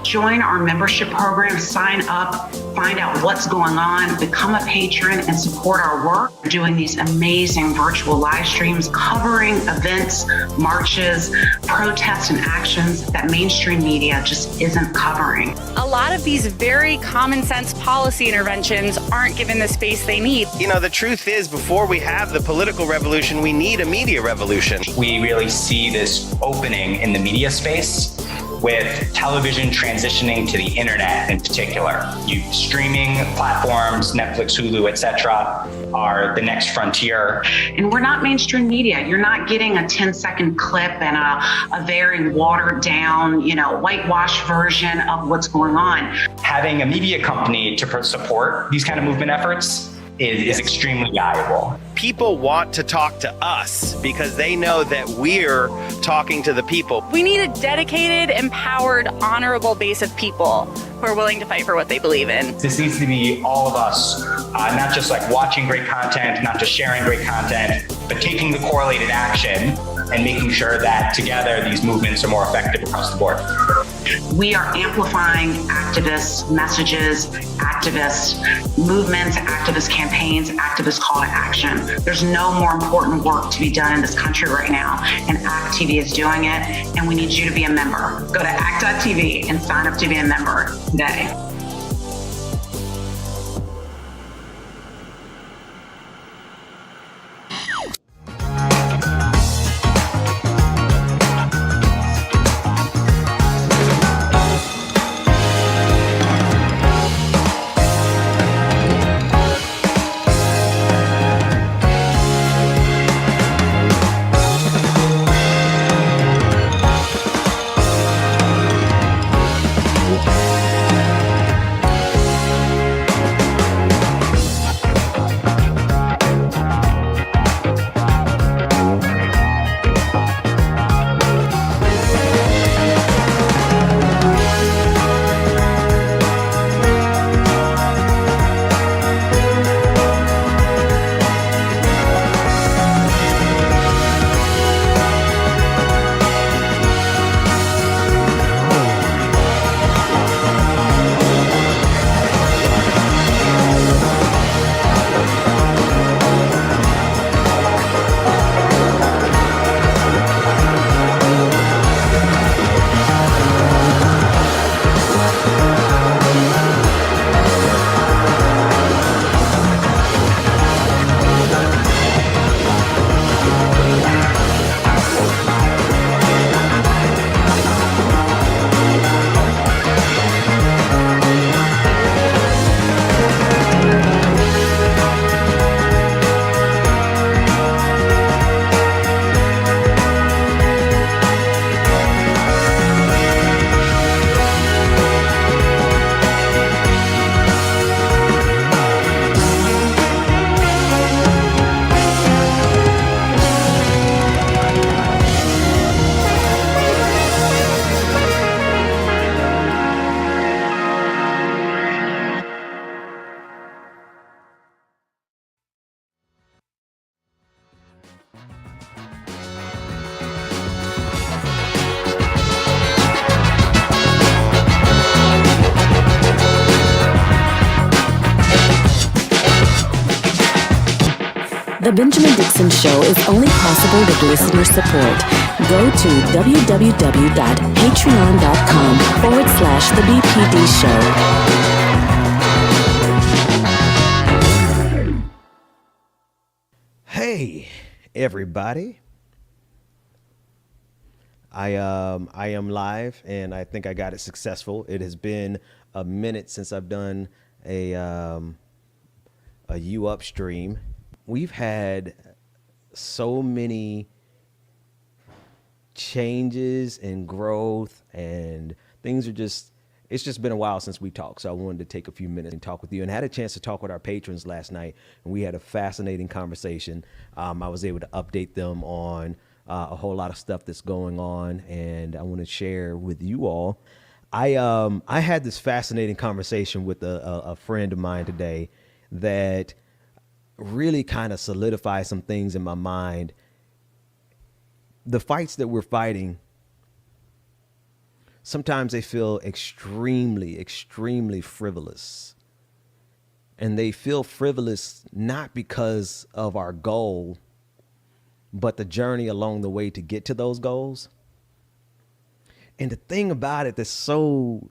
Join our membership program, sign up, find out what's going on, become a patron, and support our work. We're doing these amazing virtual live streams covering events, marches, protests, and actions that mainstream media just isn't covering. A lot of these very common sense policy interventions aren't given the space they need. You know, the truth is, before we have the political revolution, we need a media revolution. We really see this opening in the media space, with television transitioning to the internet in particular. Streaming platforms, Netflix, Hulu, etc., are the next frontier. And we're not mainstream media. You're not getting a 10-second clip and a very watered down, whitewashed version of what's going on. Having a media company to support these kind of movement efforts is extremely valuable. People want to talk to us because they know that we're talking to the people. We need a dedicated, empowered, honorable base of people who are willing to fight for what they believe in. This needs to be all of us, not just like watching great content, not just sharing great content, but taking the correlated action and making sure that together these movements are more effective across the board. We are amplifying activist messages, activist movements, activist campaigns, activist call to action. There's no more important work to be done in this country right now, and ACT TV is doing it, and we need you to be a member. Go to act.tv and sign up to be a member today. The Benjamin Dixon Show is only possible with listener support. Go to www.patreon.com/The BPD Show. Hey, everybody. I am live, and I think I got it successful. It has been a minute since I've done a U Up stream. We've had so many changes and growth, and things are just, it's just been a while since we talked. So I wanted to take a few minutes and talk with you, and had a chance to talk with our patrons last night. And we had a fascinating conversation. I was able to update them on a whole lot of stuff that's going on. And I want to share with you all. I had this fascinating conversation with a friend of mine today that really kind of solidified some things in my mind. The fights that we're fighting, sometimes they feel extremely, extremely frivolous. And they feel frivolous not because of our goal, but the journey along the way to get to those goals. And the thing about it that's so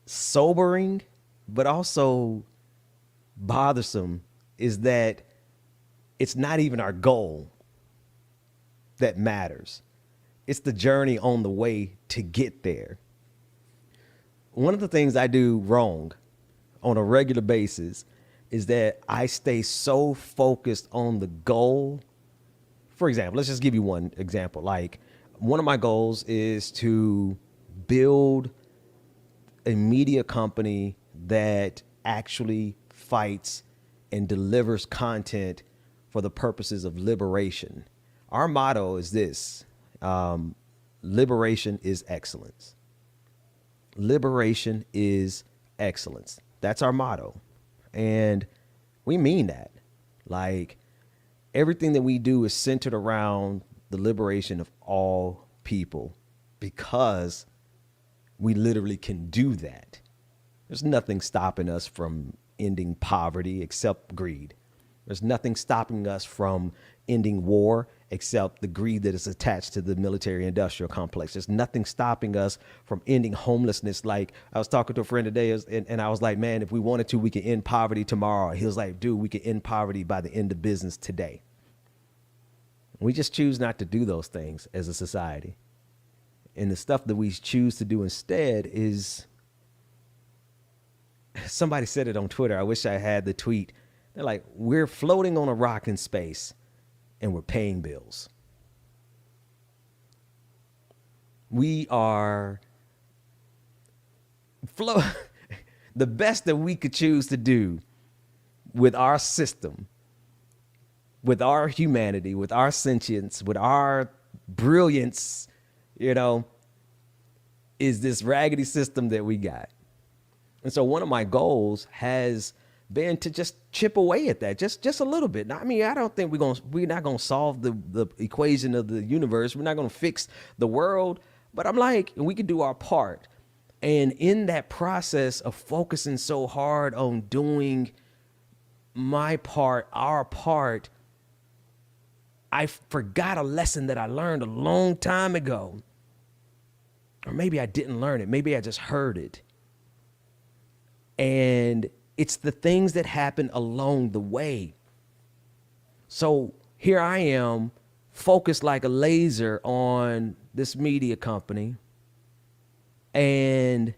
sobering, but also bothersome, is that it's not even our goal that matters. It's the journey on the way to get there. One of the things I do wrong on a regular basis is that I stay so focused on the goal. For example, let's just give you one example. Like, one of my goals is to build a media company that actually fights and delivers content for the purposes of liberation. Our motto is this: liberation is excellence. Liberation is excellence. That's our motto. And we mean that. Like, everything that we do is centered around the liberation of all people, because we literally can do that. There's nothing stopping us from ending poverty except greed. There's nothing stopping us from ending war except the greed that is attached to the military industrial complex. There's nothing stopping us from ending homelessness. Like, I was talking to a friend today, and I was like, man, if we wanted to, we could end poverty tomorrow. He was like, dude, we could end poverty by the end of business today. We just choose not to do those things as a society. And the stuff that we choose to do instead is, somebody said it on Twitter. I wish I had the tweet. They're like, we're floating on a rock in space and we're paying bills. We are the best that we could choose to do with our system, with our humanity, with our sentience, with our brilliance, is this raggedy system that we got. And so one of my goals has been to just chip away at that, just a little bit. Now, I mean, I don't think we're not gonna solve the equation of the universe. We're not gonna fix the world, but I'm like, we can do our part. And in that process of focusing so hard on doing my part, our part, I forgot a lesson that I learned a long time ago. Or maybe I didn't learn it. Maybe I just heard it. And it's the things that happen along the way. So here I am, focused like a laser on this media company, and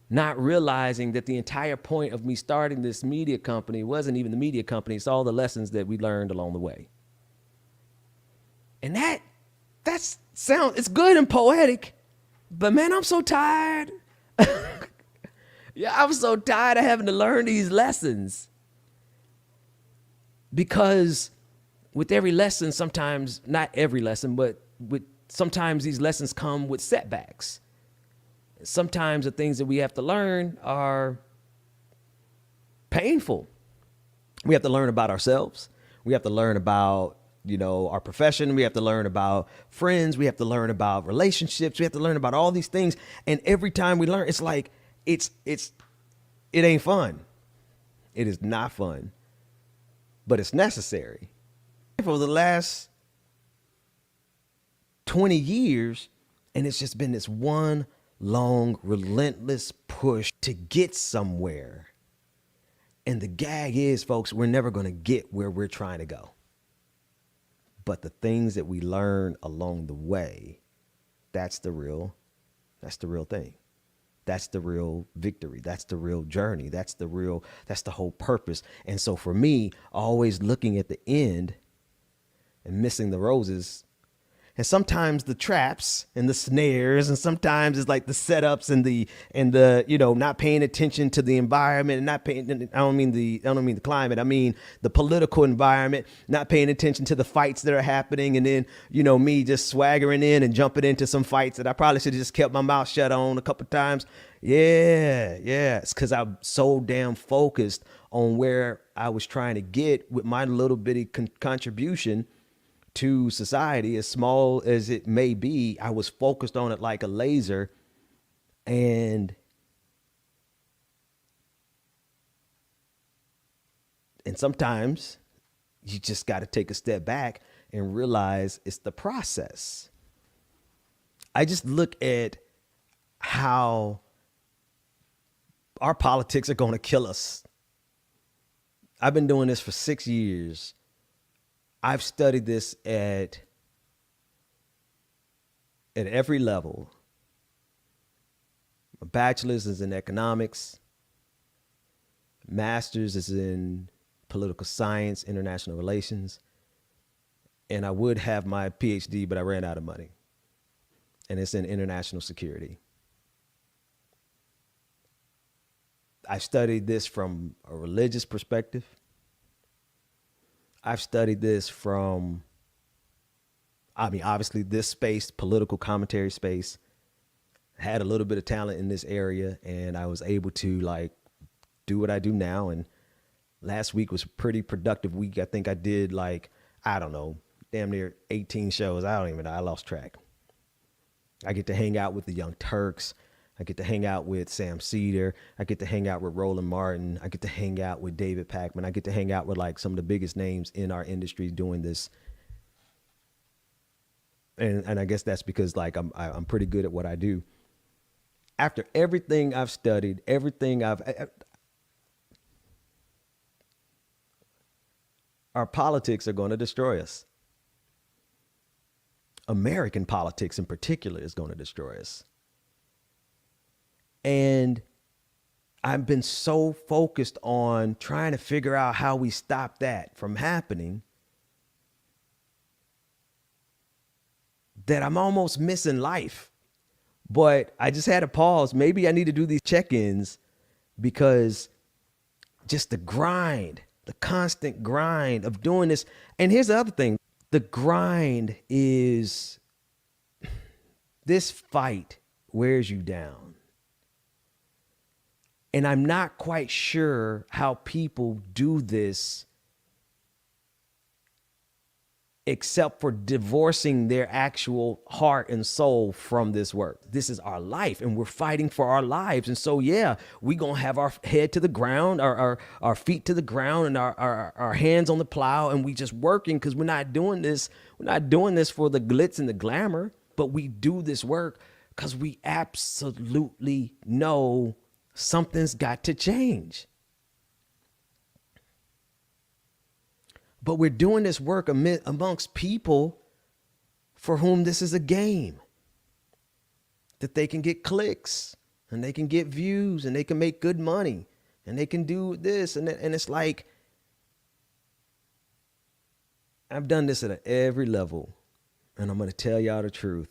not realizing that the entire point of me starting this media company wasn't even the media company. It's all the lessons that we learned along the way. And it's good and poetic, but man, I'm so tired. Yeah, I'm so tired of having to learn these lessons. Because with every lesson, sometimes, not every lesson, but sometimes these lessons come with setbacks. Sometimes the things that we have to learn are painful. We have to learn about ourselves. We have to learn about, our profession. We have to learn about friends. We have to learn about relationships. We have to learn about all these things. And every time we learn, it's like, it ain't fun. It is not fun, but it's necessary. For the last 20 years, and it's just been this one long, relentless push to get somewhere. And the gag is, folks, we're never going to get where we're trying to go. But the things that we learn along the way, that's the real thing. That's the real victory. That's the real journey. That's the whole purpose. And so for me, always looking at the end and missing the roses And sometimes the traps and the snares, and sometimes it's like the setups and the not paying attention to the environment and not paying. I don't mean the climate. I mean the political environment, not paying attention to the fights that are happening, and then me just swaggering in and jumping into some fights that I probably should have just kept my mouth shut on a couple of times. Yeah, it's because I'm so damn focused on where I was trying to get with my little bitty contribution to society, as small as it may be. I was focused on it like a laser, and sometimes you just got to take a step back and realize it's the process. I just look at how our politics are going to kill us. I've been doing this for 6 years. I've studied this at every level. My bachelor's is in economics. Master's is in political science, international relations. And I would have my PhD, but I ran out of money. And it's in international security. I studied this from a religious perspective. I've studied this from, obviously this space, political commentary space, had a little bit of talent in this area, and I was able to do what I do now. And last week was a pretty productive week. I think I did damn near 18 shows. I lost track. I get to hang out with the Young Turks. I get to hang out with Sam Cedar. I get to hang out with Roland Martin. I get to hang out with David Pakman. I get to hang out with some of the biggest names in our industry doing this. And I guess that's because I'm pretty good at what I do. After everything I've studied, our politics are going to destroy us. American politics in particular is going to destroy us. And I've been so focused on trying to figure out how we stop that from happening that I'm almost missing life. But I just had to pause. Maybe I need to do these check-ins, because just the grind, the constant grind of doing this. And here's the other thing. The grind is, this fight wears you down. And I'm not quite sure how people do this except for divorcing their actual heart and soul from this work. This is our life, and we're fighting for our lives. And so, we're going to have our head to the ground, our feet to the ground, and our hands on the plow, and we just working, because we're not doing this. We're not doing this for the glitz and the glamour, but we do this work because we absolutely know something's got to change. But we're doing this work amongst people for whom this is a game. That they can get clicks, and they can get views, and they can make good money, and they can do this. And it's like, I've done this at every level, and I'm going to tell y'all the truth.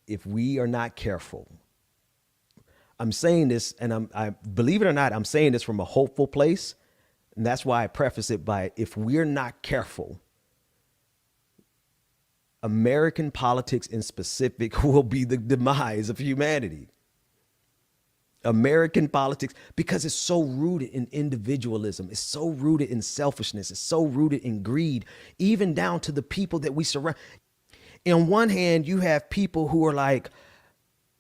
If we are not careful, I'm saying this, and I believe it or not, I'm saying this from a hopeful place. And that's why I preface it by, if we're not careful, American politics in specific will be the demise of humanity. American politics, because it's so rooted in individualism. It's so rooted in selfishness. It's so rooted in greed, even down to the people that we surround. On one hand, you have people who are like,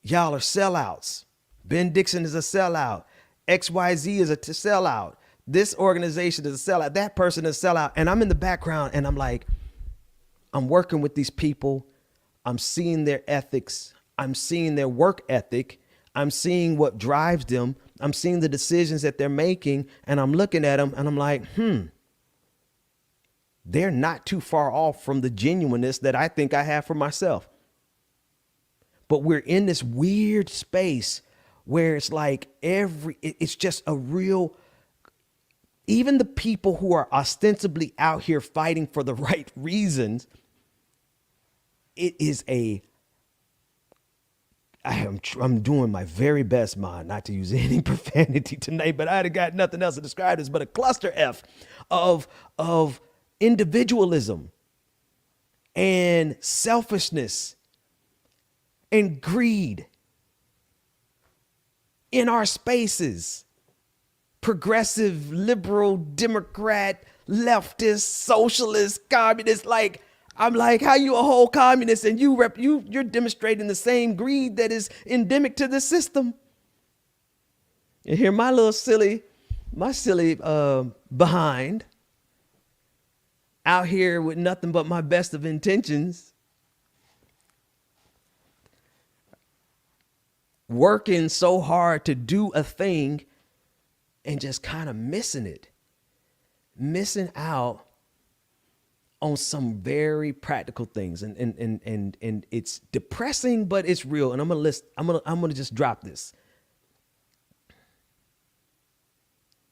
y'all are sellouts. Ben Dixon is a sellout. XYZ is a sellout. This organization is a sellout. That person is a sellout. And I'm in the background, and I'm like, I'm working with these people. I'm seeing their ethics. I'm seeing their work ethic. I'm seeing what drives them. I'm seeing the decisions that they're making. And I'm looking at them, and I'm like, they're not too far off from the genuineness that I think I have for myself. But we're in this weird space where it's like it's just a real even the people who are ostensibly out here fighting for the right reasons, it is I'm doing my very best, man, not to use any profanity tonight, but I'd have got nothing else to describe this but a cluster F of individualism and selfishness and greed in our spaces. Progressive, liberal, Democrat, leftist, socialist, communist, I'm like, how you a whole communist and you're demonstrating the same greed that is endemic to the system? And here my silly behind out here with nothing but my best of intentions, working so hard to do a thing and just kind of missing out on some very practical things, and it's depressing, but it's real. And I'm gonna just drop this.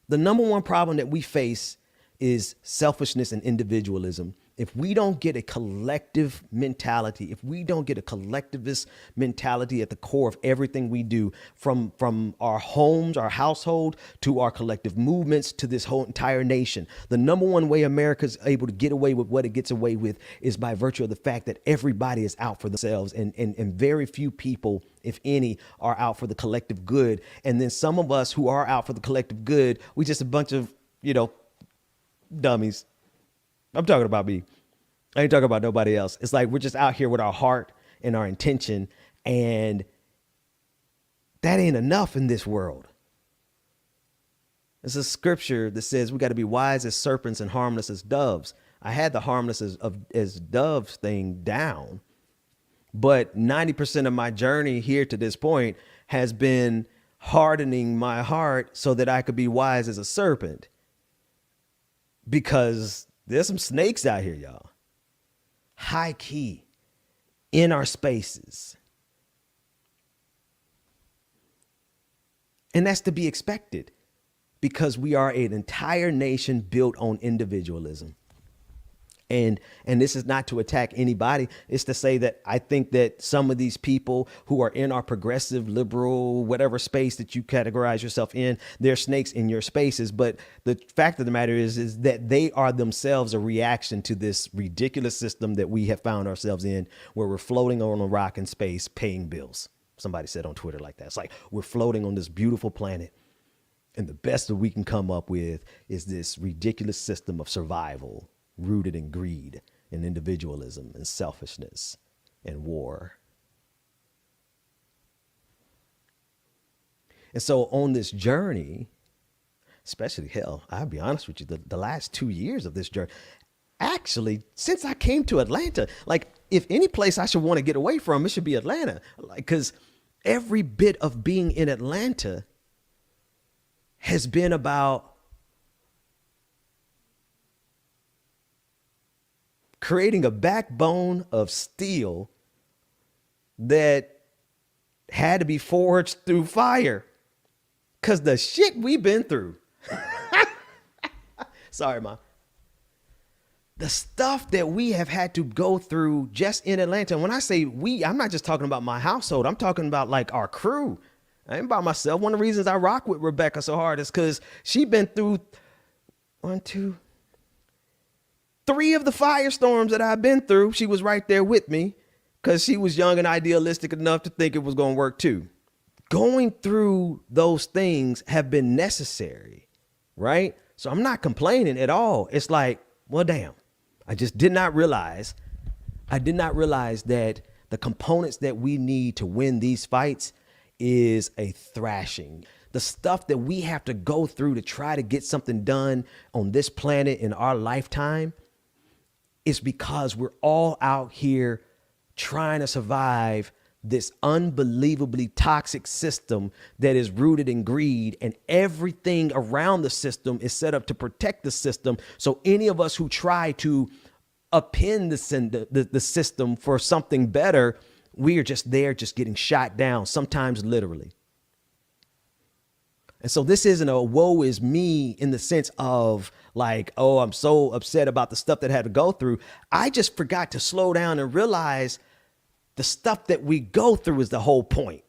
The number one problem that we face is selfishness and individualism. If we don't get a collective mentality, if we don't get a collectivist mentality at the core of everything we do, from our homes, our household, to our collective movements, to this whole entire nation, the number one way America's able to get away with what it gets away with is by virtue of the fact that everybody is out for themselves, and very few people, if any, are out for the collective good. And then some of us who are out for the collective good, we just a bunch of, dummies. I'm talking about me. I ain't talking about nobody else. It's like we're just out here with our heart and our intention, and that ain't enough in this world. There's a scripture that says we got to be wise as serpents and harmless as doves. I had the harmless as doves thing down, but 90% of my journey here to this point has been hardening my heart so that I could be wise as a serpent, because there's some snakes out here, y'all. High key in our spaces. And that's to be expected, because we are an entire nation built on individualism. And this is not to attack anybody. It's to say that I think that some of these people who are in our progressive, liberal, whatever space that you categorize yourself in, they're snakes in your spaces. But the fact of the matter is that they are themselves a reaction to this ridiculous system that we have found ourselves in, where we're floating on a rock in space, paying bills. Somebody said on Twitter like that. It's like we're floating on this beautiful planet, and the best that we can come up with is this ridiculous system of survival, rooted in greed and individualism and selfishness and war. And so on this journey, especially, I'll be honest with you, the last 2 years of this journey, actually, since I came to Atlanta, like, if any place I should want to get away from, it should be Atlanta. Like, because every bit of being in Atlanta has been about creating a backbone of steel that had to be forged through fire. Because the shit we've been through. Sorry, Mom. The stuff that we have had to go through just in Atlanta. And when I say we, I'm not just talking about my household. I'm talking about like our crew. I ain't by myself. One of the reasons I rock with Rebecca so hard is because she been through 3 of the firestorms that I've been through. She was right there with me because she was young and idealistic enough to think it was going to work too. Going through those things have been necessary, right? So I'm not complaining at all. It's like, well, damn, I just did not realize that the components that we need to win these fights is a thrashing. The stuff that we have to go through to try to get something done on this planet in our lifetime is because we're all out here trying to survive this unbelievably toxic system that is rooted in greed, and everything around the system is set up to protect the system. So any of us who try to upend the system for something better, we are just there, just getting shot down, sometimes literally. And so this isn't a woe is me in the sense of like, oh, I'm so upset about the stuff that I had to go through. I just forgot to slow down and realize the stuff that we go through is the whole point.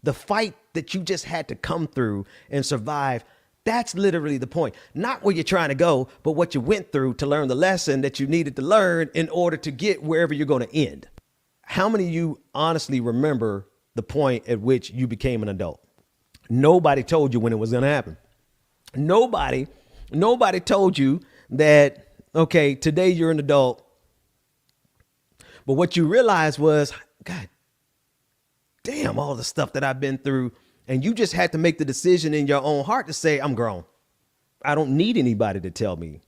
The fight that you just had to come through and survive, that's literally the point. Not where you're trying to go, but what you went through to learn the lesson that you needed to learn in order to get wherever you're going to end. How many of you honestly remember the point at which you became an adult? Nobody told you when it was going to happen. Nobody told you that, okay, today you're an adult. But what you realized was, God damn, all the stuff that I've been through. And you just had to make the decision in your own heart to say, I'm grown. I don't need anybody to tell me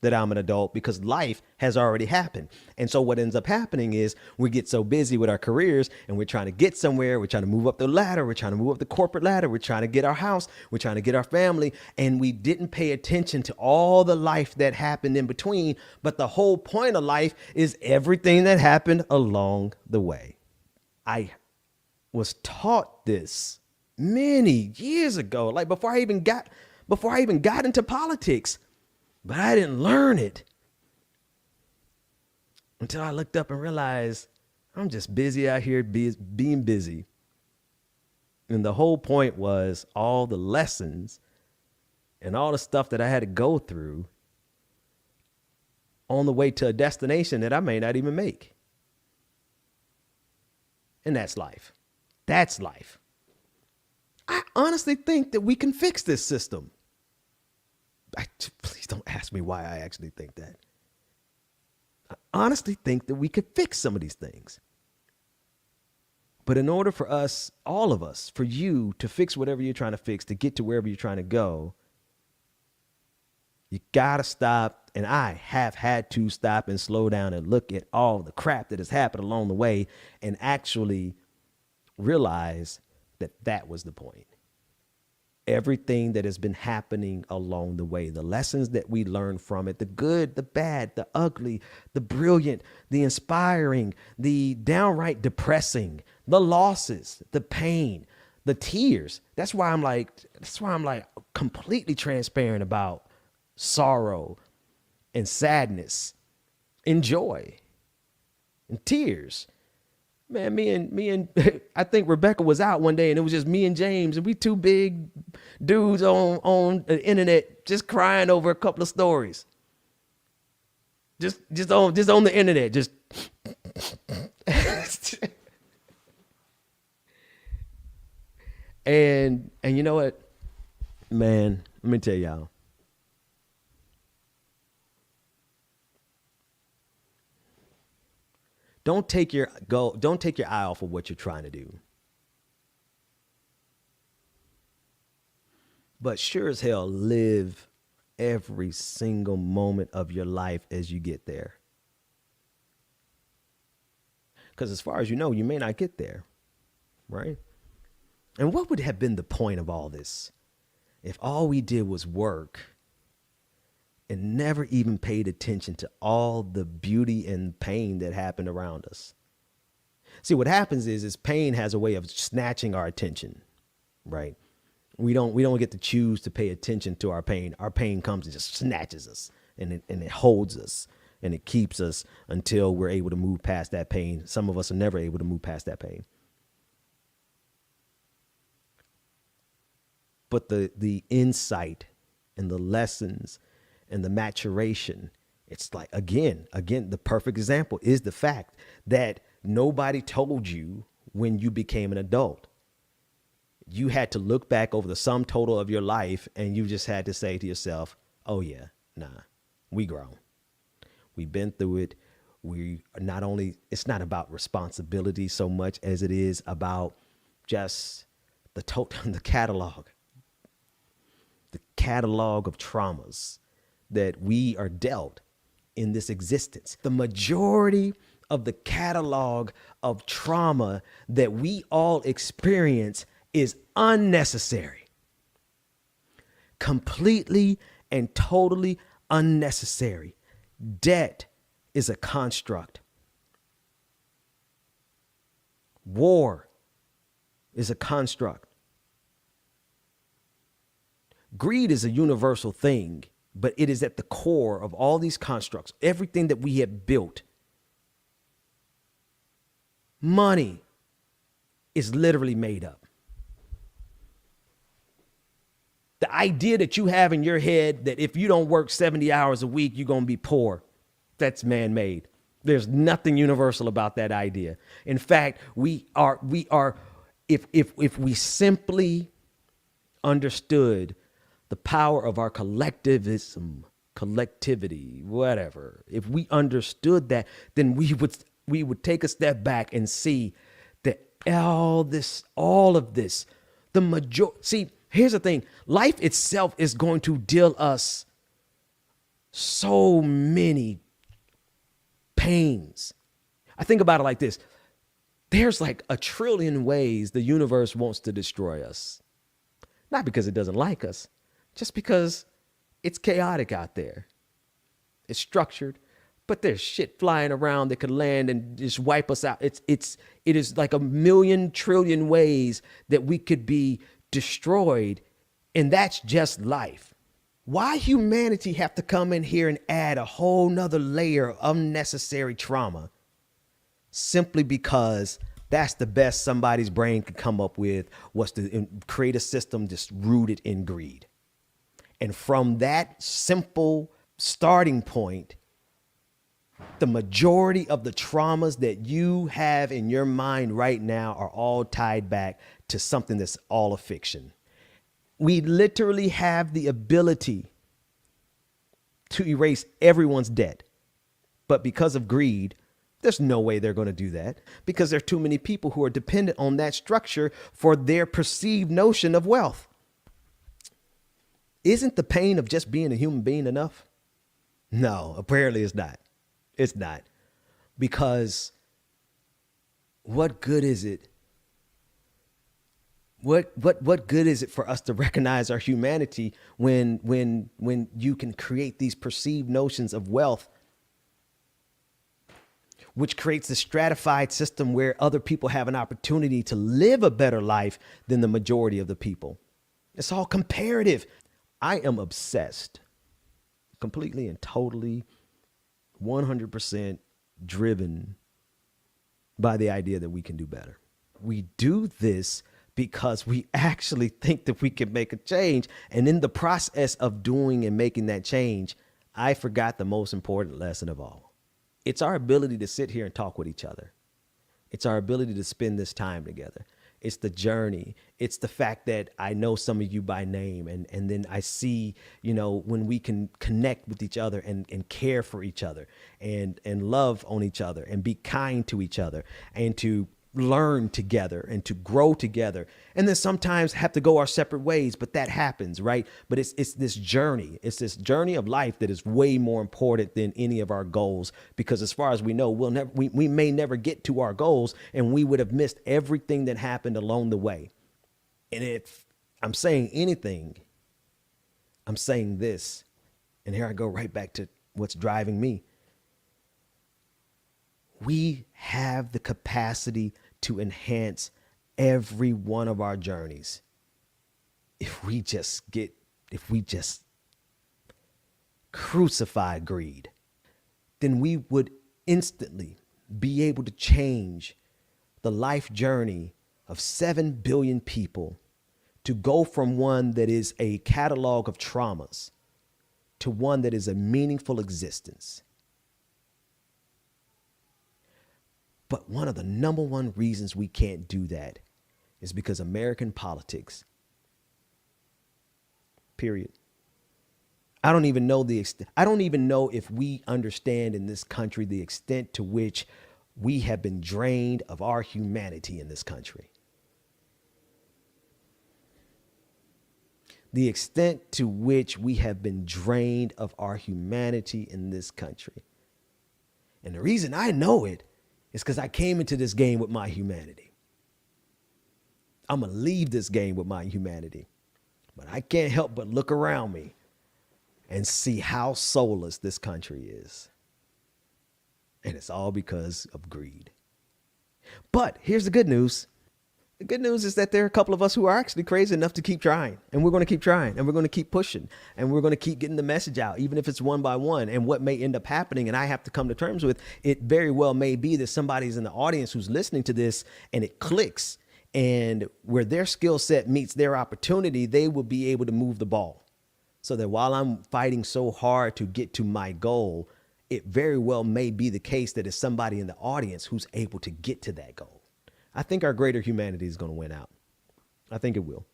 that I'm an adult because life has already happened. And so what ends up happening is we get so busy with our careers and we're trying to get somewhere. We're trying to move up the ladder. We're trying to move up the corporate ladder. We're trying to get our house. We're trying to get our family. And we didn't pay attention to all the life that happened in between. But the whole point of life is everything that happened along the way. I was taught this many years ago, like before I even got into politics. But I didn't learn it until I looked up and realized I'm just busy out here being busy. And the whole point was all the lessons and all the stuff that I had to go through on the way to a destination that I may not even make. And that's life. That's life. I honestly think that we can fix this system. Please don't ask me why I actually think that. I honestly think that we could fix some of these things. But in order for us, all of us, for you to fix whatever you're trying to fix, to get to wherever you're trying to go, you got to stop. And I have had to stop and slow down and look at all the crap that has happened along the way and actually realize that that was the point. Everything that has been happening along the way, the lessons that we learned from it, the good, the bad, the ugly, the brilliant, the inspiring, the downright depressing, the losses, the pain, the tears. That's why I'm like completely transparent about sorrow and sadness and joy and tears. Man, me and I think Rebecca was out one day and it was just me and James and we two big dudes on the internet just crying over a couple of stories. Just on the internet, just and you know what? Man, let me tell y'all. Don't take your eye off of what you're trying to do. But sure as hell, live every single moment of your life as you get there. Because as far as you know, you may not get there, right? And what would have been the point of all this if all we did was work and never even paid attention to all the beauty and pain that happened around us? See, what happens is pain has a way of snatching our attention, right? We don't get to choose to pay attention to our pain. Our pain comes and just snatches us and it holds us and it keeps us until we're able to move past that pain. Some of us are never able to move past that pain. But the insight and the lessons and the maturation, it's like, again, the perfect example is the fact that nobody told you when you became an adult. You had to look back over the sum total of your life and you just had to say to yourself, oh yeah, nah, we grown. We've been through it. We are not only, it's not about responsibility so much as it is about just the catalog of traumas that we are dealt in this existence. The majority of the catalog of trauma that we all experience is unnecessary. Completely and totally unnecessary. Debt is a construct. War is a construct. Greed is a universal thing, but it is at the core of all these constructs, everything that we have built. Money is literally made up. The idea that you have in your head that if you don't work 70 hours a week, you're going to be poor, that's man-made. There's nothing universal about that idea. In fact, if we simply understood the power of our collectivism, collectivity, whatever, if we understood that, then we would take a step back and see that all of this, the majority. See, here's the thing. Life itself is going to deal us so many pains. I think about it like this. There's like 1 trillion ways the universe wants to destroy us. Not because it doesn't like us, just because it's chaotic out there. It's structured, but there's shit flying around that could land and just wipe us out. It is like 1 trillion ways that we could be destroyed, and that's just life. Why humanity have to come in here and add a whole nother layer of unnecessary trauma? Simply because that's the best somebody's brain could come up with, was to create a system just rooted in greed. And from that simple starting point, the majority of the traumas that you have in your mind right now are all tied back to something that's all a fiction. We literally have the ability to erase everyone's debt. But because of greed, there's no way they're going to do that, because there are too many people who are dependent on that structure for their perceived notion of wealth. Isn't the pain of just being a human being enough? No, apparently it's not. It's not. Because what good is it? What good is it for us to recognize our humanity when you can create these perceived notions of wealth, which creates a stratified system where other people have an opportunity to live a better life than the majority of the people? It's all comparative. I am obsessed, completely and totally, 100% driven by the idea that we can do better. We do this because we actually think that we can make a change. And in the process of doing and making that change, I forgot the most important lesson of all. It's our ability to sit here and talk with each other. It's our ability to spend this time together. It's the journey. It's the fact that I know some of you by name, and then I see, when we can connect with each other and care for each other and love on each other and be kind to each other and to learn together and to grow together, and then sometimes have to go our separate ways, but that happens, right? But it's this journey. It's this journey of life that is way more important than any of our goals, because as far as we know, we may never get to our goals, and we would have missed everything that happened along the way. And if I'm saying anything, I'm saying this, and here I go right back to what's driving me. We have the capacity to enhance every one of our journeys if we just crucify greed. Then we would instantly be able to change the life journey of 7 billion people, to go from one that is a catalog of traumas to one that is a meaningful existence. But one of the number one reasons we can't do that is because American politics, period. I don't even know if we understand in this country the extent to which we have been drained of our humanity in this country. The extent to which we have been drained of our humanity in this country. And the reason I know it is because I came into this game with my humanity. I'm going to leave this game with my humanity. But I can't help but look around me and see how soulless this country is. And it's all because of greed. But here's the good news. The good news is that there are a couple of us who are actually crazy enough to keep trying, and we're going to keep trying, and we're going to keep pushing, and we're going to keep getting the message out, even if it's one by one. And what may end up happening, and I have to come to terms with, it very well may be that somebody's in the audience who's listening to this and it clicks, and where their skill set meets their opportunity, they will be able to move the ball. So that while I'm fighting so hard to get to my goal, it very well may be the case that it's somebody in the audience who's able to get to that goal. I think our greater humanity is going to win out. I think it will.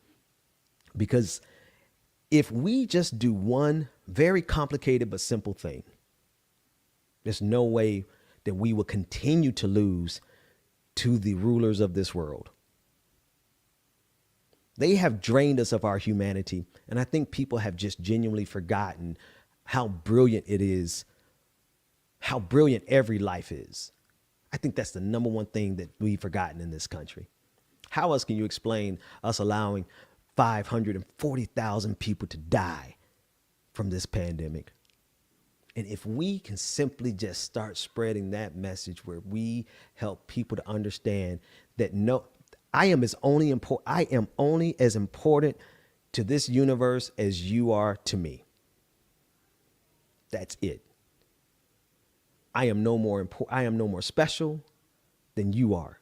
Because if we just do one very complicated but simple thing, there's no way that we will continue to lose to the rulers of this world. They have drained us of our humanity, and I think people have just genuinely forgotten how brilliant it is, how brilliant every life is. I think that's the number one thing that we've forgotten in this country. How else can you explain us allowing 540,000 people to die from this pandemic? And if we can simply just start spreading that message where we help people to understand that I am only as important to this universe as you are to me. That's it. I am no more special than you are.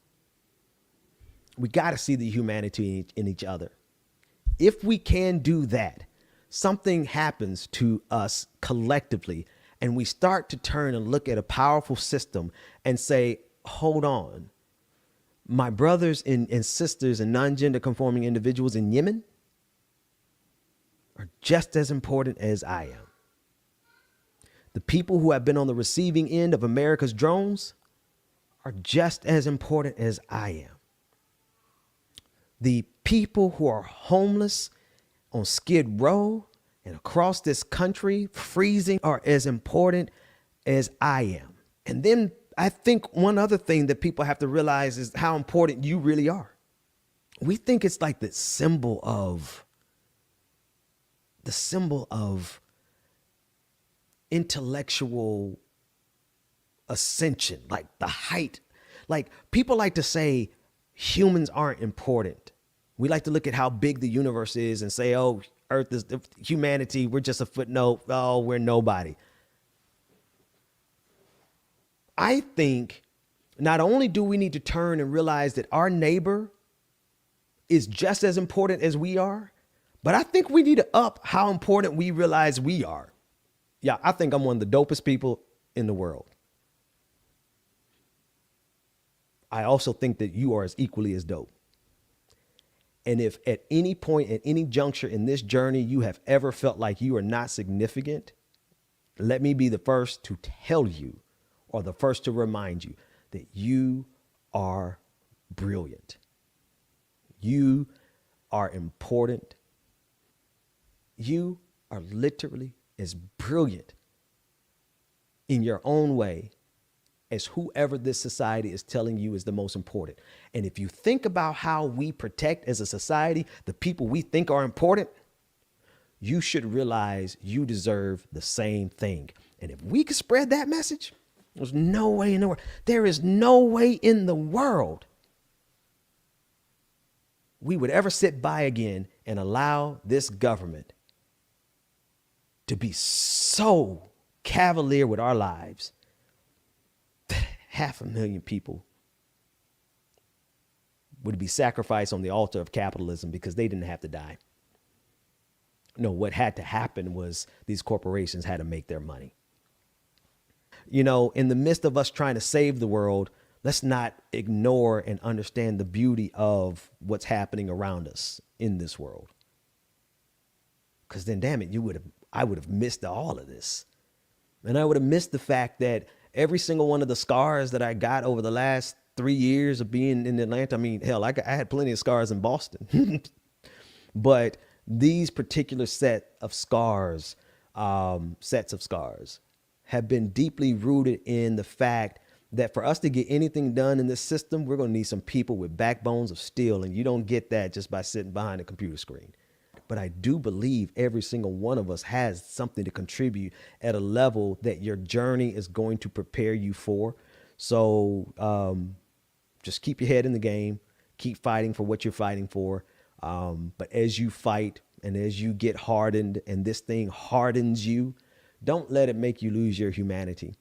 We got to see the humanity in each other. If we can do that, something happens to us collectively, and we start to turn and look at a powerful system and say, hold on, my brothers and sisters and non-gender conforming individuals in Yemen are just as important as I am. The people who have been on the receiving end of America's drones are just as important as I am. The people who are homeless on Skid Row and across this country freezing are as important as I am. And then I think one other thing that people have to realize is how important you really are. We think it's like the symbol of intellectual ascension, like the height. Like people like to say humans aren't important. We like to look at how big the universe is and say, oh, Earth is humanity. We're just a footnote. Oh, we're nobody. I think not only do we need to turn and realize that our neighbor is just as important as we are, but I think we need to up how important we realize we are. Yeah, I think I'm one of the dopest people in the world. I also think that you are as equally as dope. And if at any point, at any juncture in this journey, you have ever felt like you are not significant, let me be the first to tell you, or the first to remind you, that you are brilliant. You are important. You are literally as brilliant in your own way as whoever this society is telling you is the most important. And if you think about how we protect as a society the people we think are important, you should realize you deserve the same thing. And if we could spread that message, there's no way in the world. There is no way in the world we would ever sit by again and allow this government to be so cavalier with our lives that 500,000 people would be sacrificed on the altar of capitalism because they didn't have to die. No, what had to happen was these corporations had to make their money. You know, in the midst of us trying to save the world, let's not ignore and understand the beauty of what's happening around us in this world. Because then, damn it, I would have missed all of this. And I would have missed the fact that every single one of the scars that I got over the last 3 years of being in Atlanta, I mean, hell, I had plenty of scars in Boston. But these particular sets of scars have been deeply rooted in the fact that for us to get anything done in this system, we're going to need some people with backbones of steel. And you don't get that just by sitting behind a computer screen. But I do believe every single one of us has something to contribute at a level that your journey is going to prepare you for. So just keep your head in the game. Keep fighting for what you're fighting for. But as you fight and as you get hardened and this thing hardens you, don't let it make you lose your humanity.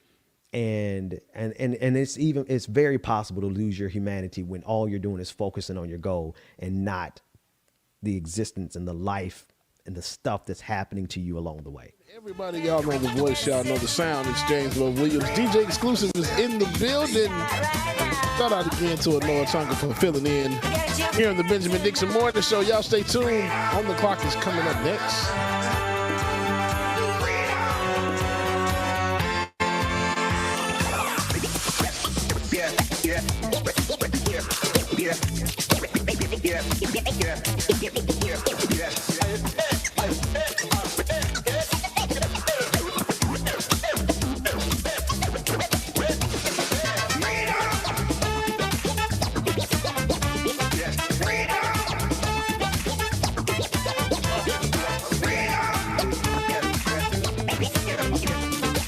And it's very possible to lose your humanity when all you're doing is focusing on your goal and not the existence and the life and the stuff that's happening to you along the way. Everybody, y'all know the voice, y'all know the sound. It's James Love Williams. DJ Exclusive is in the building. Shout out again to Anoa Tonka for filling in here on the Benjamin Dixon Morning Show. Y'all stay tuned. On the Clock is coming up next.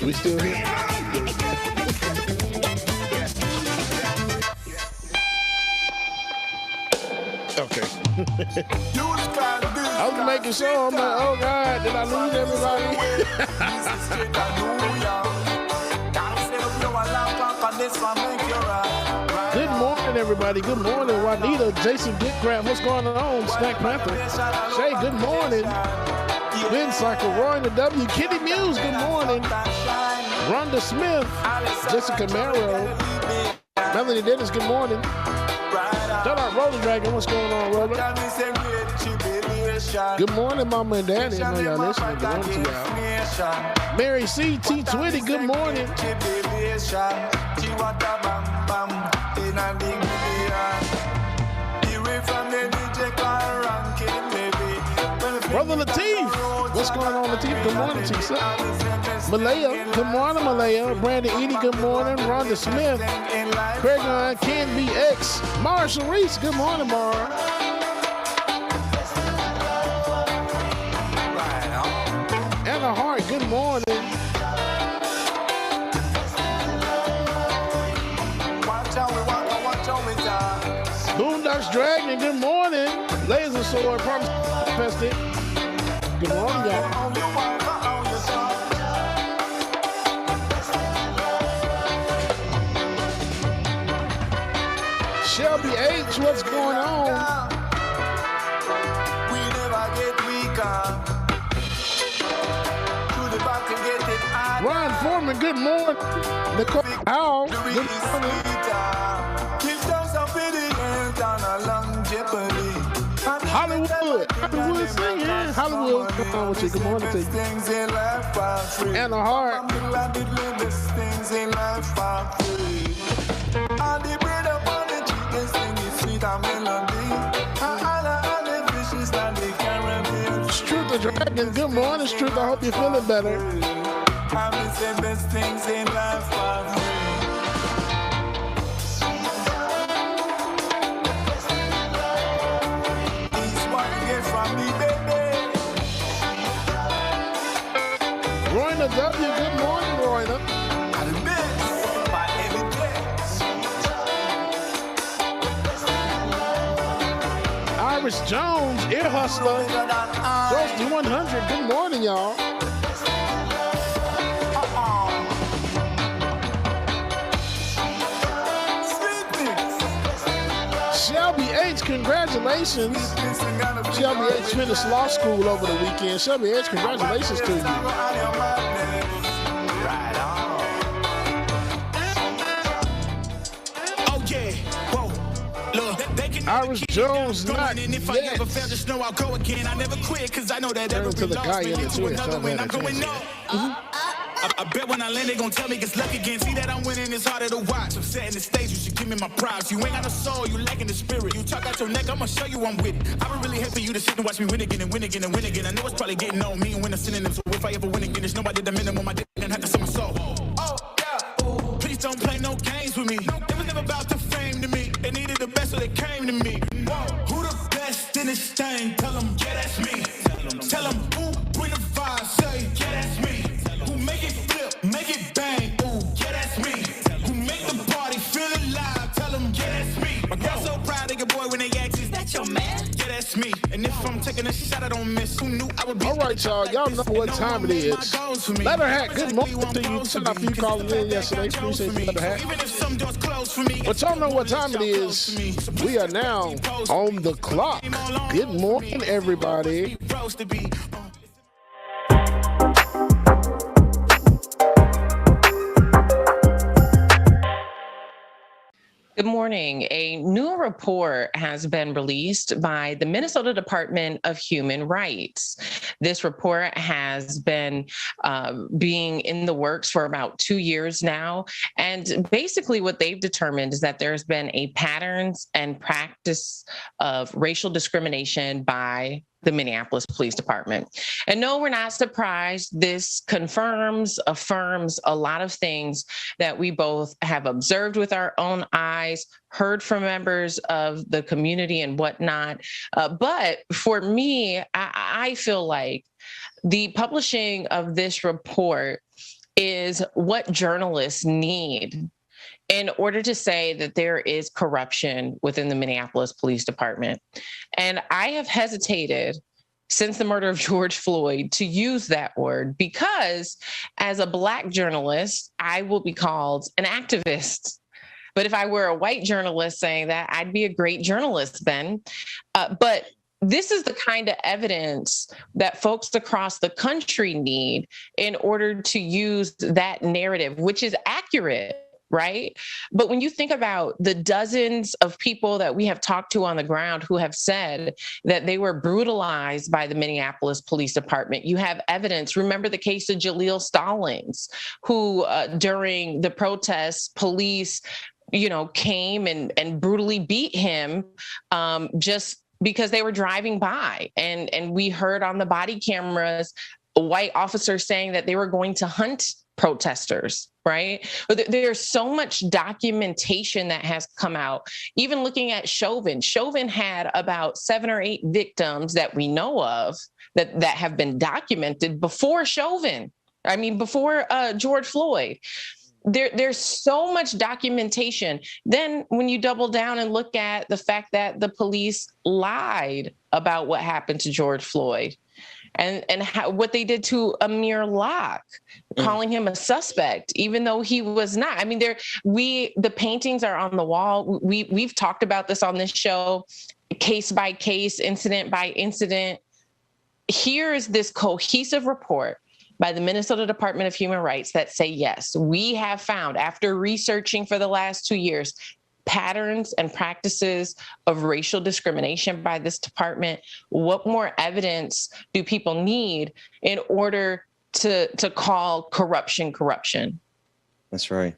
We still here? Okay. I was making sure. I'm like, oh God, did I lose everybody? Good morning, everybody. Good morning, Juanita, Jason Dickcraft. What's going on, Snack Panther? Shay, good morning. Ben Cycle, Roy in the W, Kitty Muse, good morning. Rhonda Smith, Jessica Marrow, Melanie Dennis, good morning. Shout out Roller Dragon, what's going on, Roller? Good morning, Mama and Daddy. I know y'all listening. Good morning to y'all. Mary C. T. Twitty, good morning. Brother Lateef, what's going on, Lateef? Good morning to you, sir. Malaya, good morning, Malaya. Brandon Edie, good morning. Rhonda Smith, Craig Ken BX, Marshall Reese, good morning, Mara. Anna Hart, good morning. Boondocks Dragon, good morning. Laser Sword, Promise Fested. Good morning, y'all. Shelby H, what's going on? We never get weaker. Ron Foreman, good morning. Nicole Howell, good morning. Hollywood singing. Hollywood, come on with you. Good morning to you. Anna Hart. Truth the Dragon, good morning, Truth. I hope you're feeling better. Best things in life are free. It's what you get from me, baby. Royna W, good morning, Royna. The best by every place. Iris Jones, Ear Hustler. Frosty 100, good morning, y'all. Shelby H, congratulations. Shelby H finished law school over the weekend. Shelby H, congratulations to you. Oh yeah, whoa, look, Iris Jones, not yet. If I ever fail, just know I'll go again. I never quit, cause I know that every to the guy in the another when I'm going up. I bet when I land, they gon' tell me it's luck again. See that I'm winning, it's harder to watch. I'm setting the stage, you should give me my props. You ain't got no soul, you lacking the spirit. You talk out your neck, I'ma show you I'm with it. I would really hate for you to sit and watch me win again and win again and win again. I know it's probably getting on me and when I'm synonym. So if I ever win again, there's nobody the minimum. I didn't have to sell my soul. Oh, yeah. Please don't play no games with me. It was never about the fame to me. They needed the best, so they came to me. Whoa. Who the best in this thing? Tell them, yeah, that's me. Tell them, who bring the vibe? Say, yeah, that's me. Who make it flip, make it bang? Ooh, yeah, that's me. Who make the party feel alive? Tell them, yeah, that's me. My girl so proud. proud of your boy when they ask, is that your man? Yeah, that's me. And if I'm taking a shot, I don't miss. Who knew I would be? All right, y'all. Y'all know what time it is. Leatherhat, good morning to you. Shout out for you calling in yesterday. Appreciate you, Leatherhat. But y'all know what time it is. We are now on the clock. Good morning, everybody. Good morning. A new report has been released by the Minnesota Department of Human Rights. This report has been being in the works for about 2 years now. And basically what they've determined is that there's been a patterns and practice of racial discrimination by the Minneapolis Police Department. And no, we're not surprised. This confirms, affirms a lot of things that we both have observed with our own eyes, heard from members of the community and whatnot. But for me, I feel like the publishing of this report is what journalists need in order to say that there is corruption within the Minneapolis Police Department. And I have hesitated since the murder of George Floyd to use that word because as a Black journalist, I will be called an activist. But if I were a white journalist saying that, I'd be a great journalist, Ben. But this is the kind of evidence that folks across the country need in order to use that narrative, which is accurate. Right? But when you think about the dozens of people that we have talked to on the ground who have said that they were brutalized by the Minneapolis Police Department, you have evidence. Remember the case of Jaleel Stallings, who during the protests, police, came and brutally beat him just because they were driving by. And we heard on the body cameras, a white officer saying that they were going to hunt protesters, right? But there's so much documentation that has come out. Even looking at Chauvin had about 7 or 8 victims that we know of that have been documented before before George Floyd. There's so much documentation. Then when you double down and look at the fact that the police lied about what happened to George Floyd, and what they did to Amir Locke, calling him a suspect, even though he was not. I mean, the paintings are on the wall. We've talked about this on this show, case by case, incident by incident. Here is this cohesive report by the Minnesota Department of Human Rights that say, yes, we have found, after researching for the last 2 years, patterns and practices of racial discrimination by this department. What more evidence do people need in order to call corruption? That's right.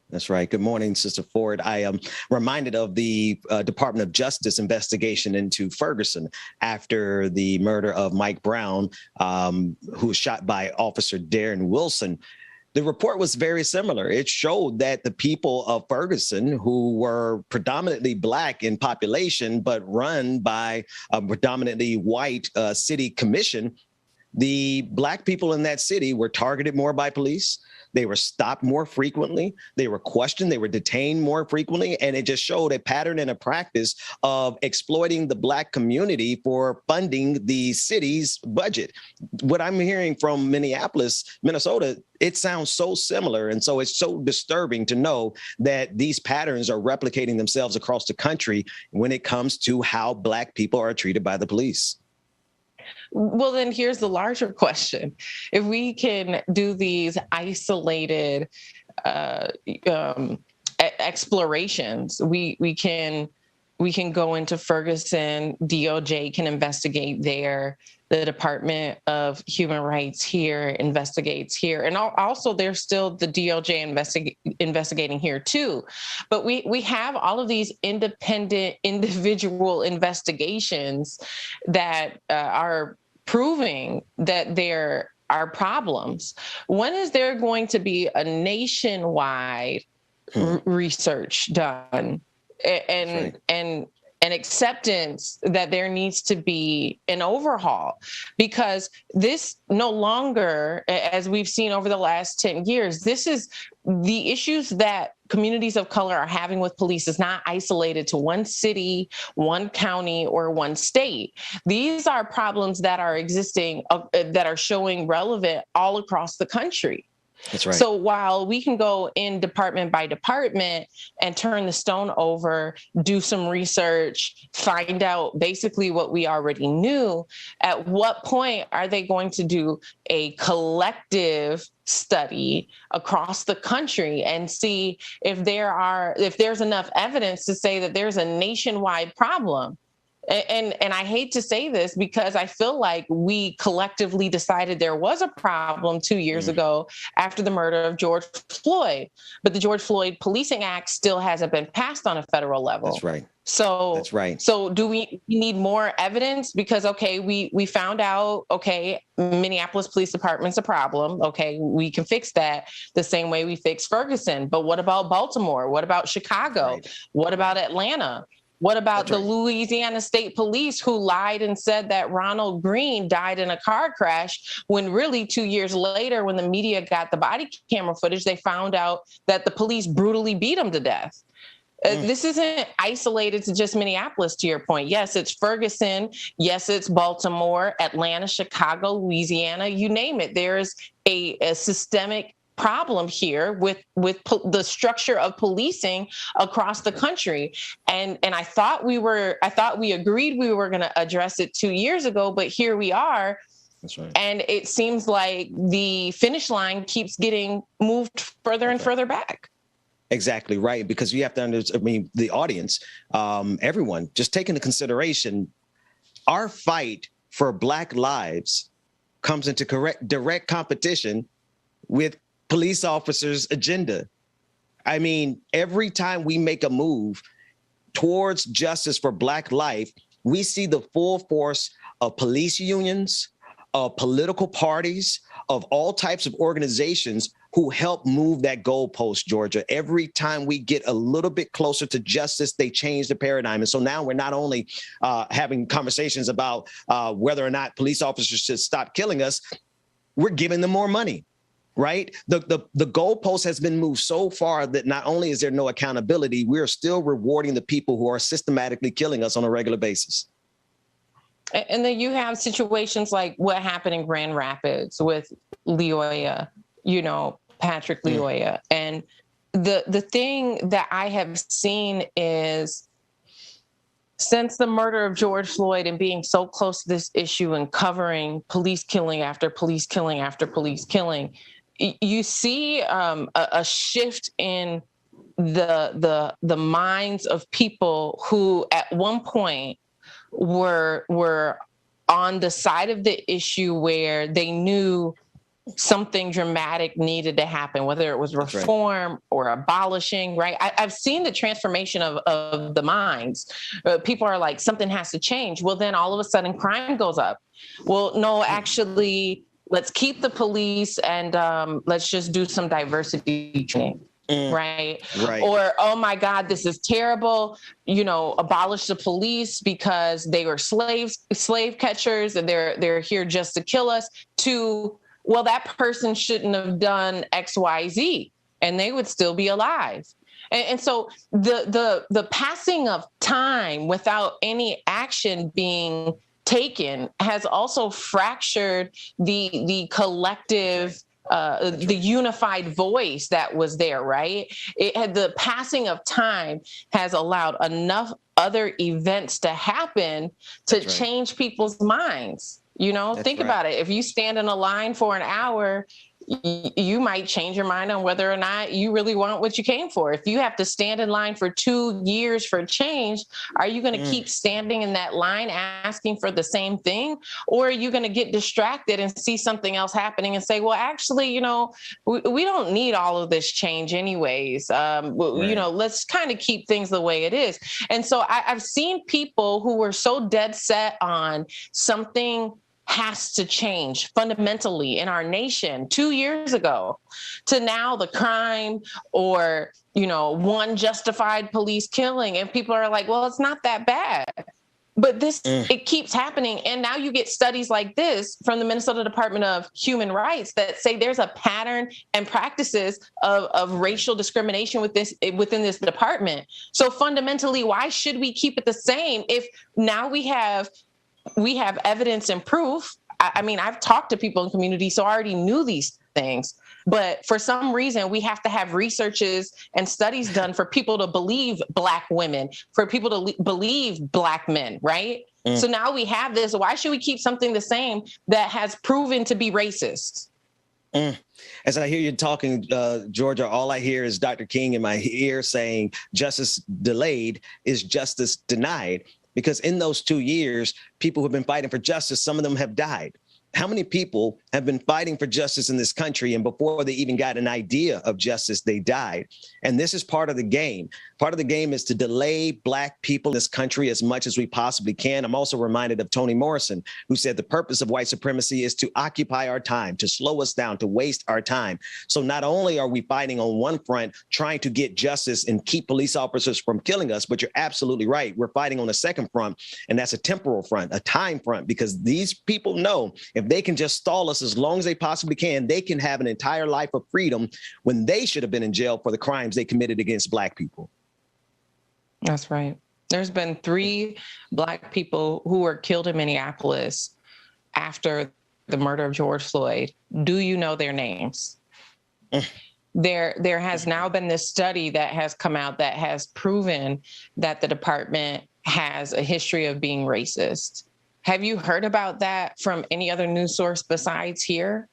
Good morning, Sister Ford. I am reminded of the Department of Justice investigation into Ferguson after the murder of Mike Brown, who was shot by Officer Darren Wilson. The report was very similar. It showed that the people of Ferguson, who were predominantly Black in population, but run by a predominantly white city commission, the Black people in that city were targeted more by police. They were stopped more frequently. They were questioned. They were detained more frequently. And it just showed a pattern and a practice of exploiting the Black community for funding the city's budget. What I'm hearing from Minneapolis, Minnesota, it sounds so similar. And so it's so disturbing to know that these patterns are replicating themselves across the country when it comes to how Black people are treated by the police. Well, then here's the larger question. If we can do these isolated explorations, we can go into Ferguson, DOJ can investigate there, the Department of Human Rights here investigates here. And also there's still the DOJ investigating here too. But we have all of these independent individual investigations that are proving that there are problems. When is there going to be a nationwide research done and and acceptance that there needs to be an overhaul, because this no longer, as we've seen over the last 10 years, this is the issues that communities of color are having with police is not isolated to one city, one county, or one state. These are problems that are existing, that are showing relevant all across the country. That's right. So while we can go in department by department and turn the stone over, do some research, find out basically what we already knew, at what point are they going to do a collective study across the country and see if there's enough evidence to say that there's a nationwide problem? And I hate to say this because I feel like we collectively decided there was a problem 2 years ago after the murder of George Floyd, but the George Floyd Policing Act still hasn't been passed on a federal level. That's right. So that's right. So do we need more evidence? Because, okay, we found out, okay, Minneapolis Police Department's a problem. Okay, we can fix that the same way we fixed Ferguson. But what about Baltimore? What about Chicago? Right. What about Atlanta? What about the Louisiana State Police who lied and said that Ronald Green died in a car crash when really 2 years later, when the media got the body camera footage, they found out that the police brutally beat him to death? This isn't isolated to just Minneapolis, to your point. Yes, it's Ferguson. Yes, it's Baltimore, Atlanta, Chicago, Louisiana, you name it. There's a systemic problem here with the structure of policing across the country. And I thought we agreed we were going to address it 2 years ago, but here we are. That's right. And it seems like the finish line keeps getting moved further and further back. Exactly right. Because you have to understand, I mean, the audience, everyone, just take into consideration, our fight for Black lives comes into direct competition with police officers' agenda. I mean, every time we make a move towards justice for Black life, we see the full force of police unions, of political parties, of all types of organizations who help move that goalpost, Georgia. Every time we get a little bit closer to justice, they change the paradigm. And so now we're not only having conversations about whether or not police officers should stop killing us, we're giving them more money. Right? The goalpost has been moved so far that not only is there no accountability, we are still rewarding the people who are systematically killing us on a regular basis. And then you have situations like what happened in Grand Rapids with Leoya, Patrick Leoya. And the thing that I have seen is, since the murder of George Floyd and being so close to this issue and covering police killing after police killing after police killing, you see a shift in the minds of people who at one point were on the side of the issue where they knew something dramatic needed to happen, whether it was reform or abolishing, right? I've seen the transformation of the minds. People are like, something has to change. Well, then all of a sudden crime goes up. Well, no, actually, let's keep the police and let's just do some diversity training. Right. Or, oh my God, this is terrible. Abolish the police because they were slave catchers and they're here just to kill us. To, well, that person shouldn't have done X, Y, Z, and they would still be alive. And so the passing of time without any action being taken has also fractured the collective, the unified voice that was there, right? The passing of time has allowed enough other events to happen to change people's minds. Think about it. If you stand in a line for an hour, you might change your mind on whether or not you really want what you came for. If you have to stand in line for 2 years for change, are you going to keep standing in that line asking for the same thing? Or are you going to get distracted and see something else happening and say, well, actually, we don't need all of this change anyways. Let's kind of keep things the way it is. And so I've seen people who were so dead set on something has to change fundamentally in our nation 2 years ago to now the crime or, one justified police killing. And people are like, well, it's not that bad. But it keeps happening. And now you get studies like this from the Minnesota Department of Human Rights that say there's a pattern and practices of racial discrimination within this department. So fundamentally, why should we keep it the same if now we have evidence and proof? I mean, I've talked to people in community, so I already knew these things. But for some reason, we have to have researches and studies done for people to believe Black women, for people to believe Black men, right? So now we have this. Why should we keep something the same that has proven to be racist? As I hear you talking, Georgia, all I hear is Dr. King in my ear saying justice delayed is justice denied. Because in those 2 years, people who have been fighting for justice, some of them have died. How many people have been fighting for justice in this country, and before they even got an idea of justice, they died? And this is part of the game. Part of the game is to delay Black people in this country as much as we possibly can. I'm also reminded of Toni Morrison, who said the purpose of white supremacy is to occupy our time, to slow us down, to waste our time. So not only are we fighting on one front, trying to get justice and keep police officers from killing us, but you're absolutely right. We're fighting on the second front, and that's a temporal front, a time front, because these people know if they can just stall us as long as they possibly can, they can have an entire life of freedom when they should have been in jail for the crimes they committed against Black people. That's right. There's been 3 Black people who were killed in Minneapolis after the murder of George Floyd. Do you know their names? There has now been this study that has come out that has proven that the department has a history of being racist. Have you heard about that from any other news source besides here?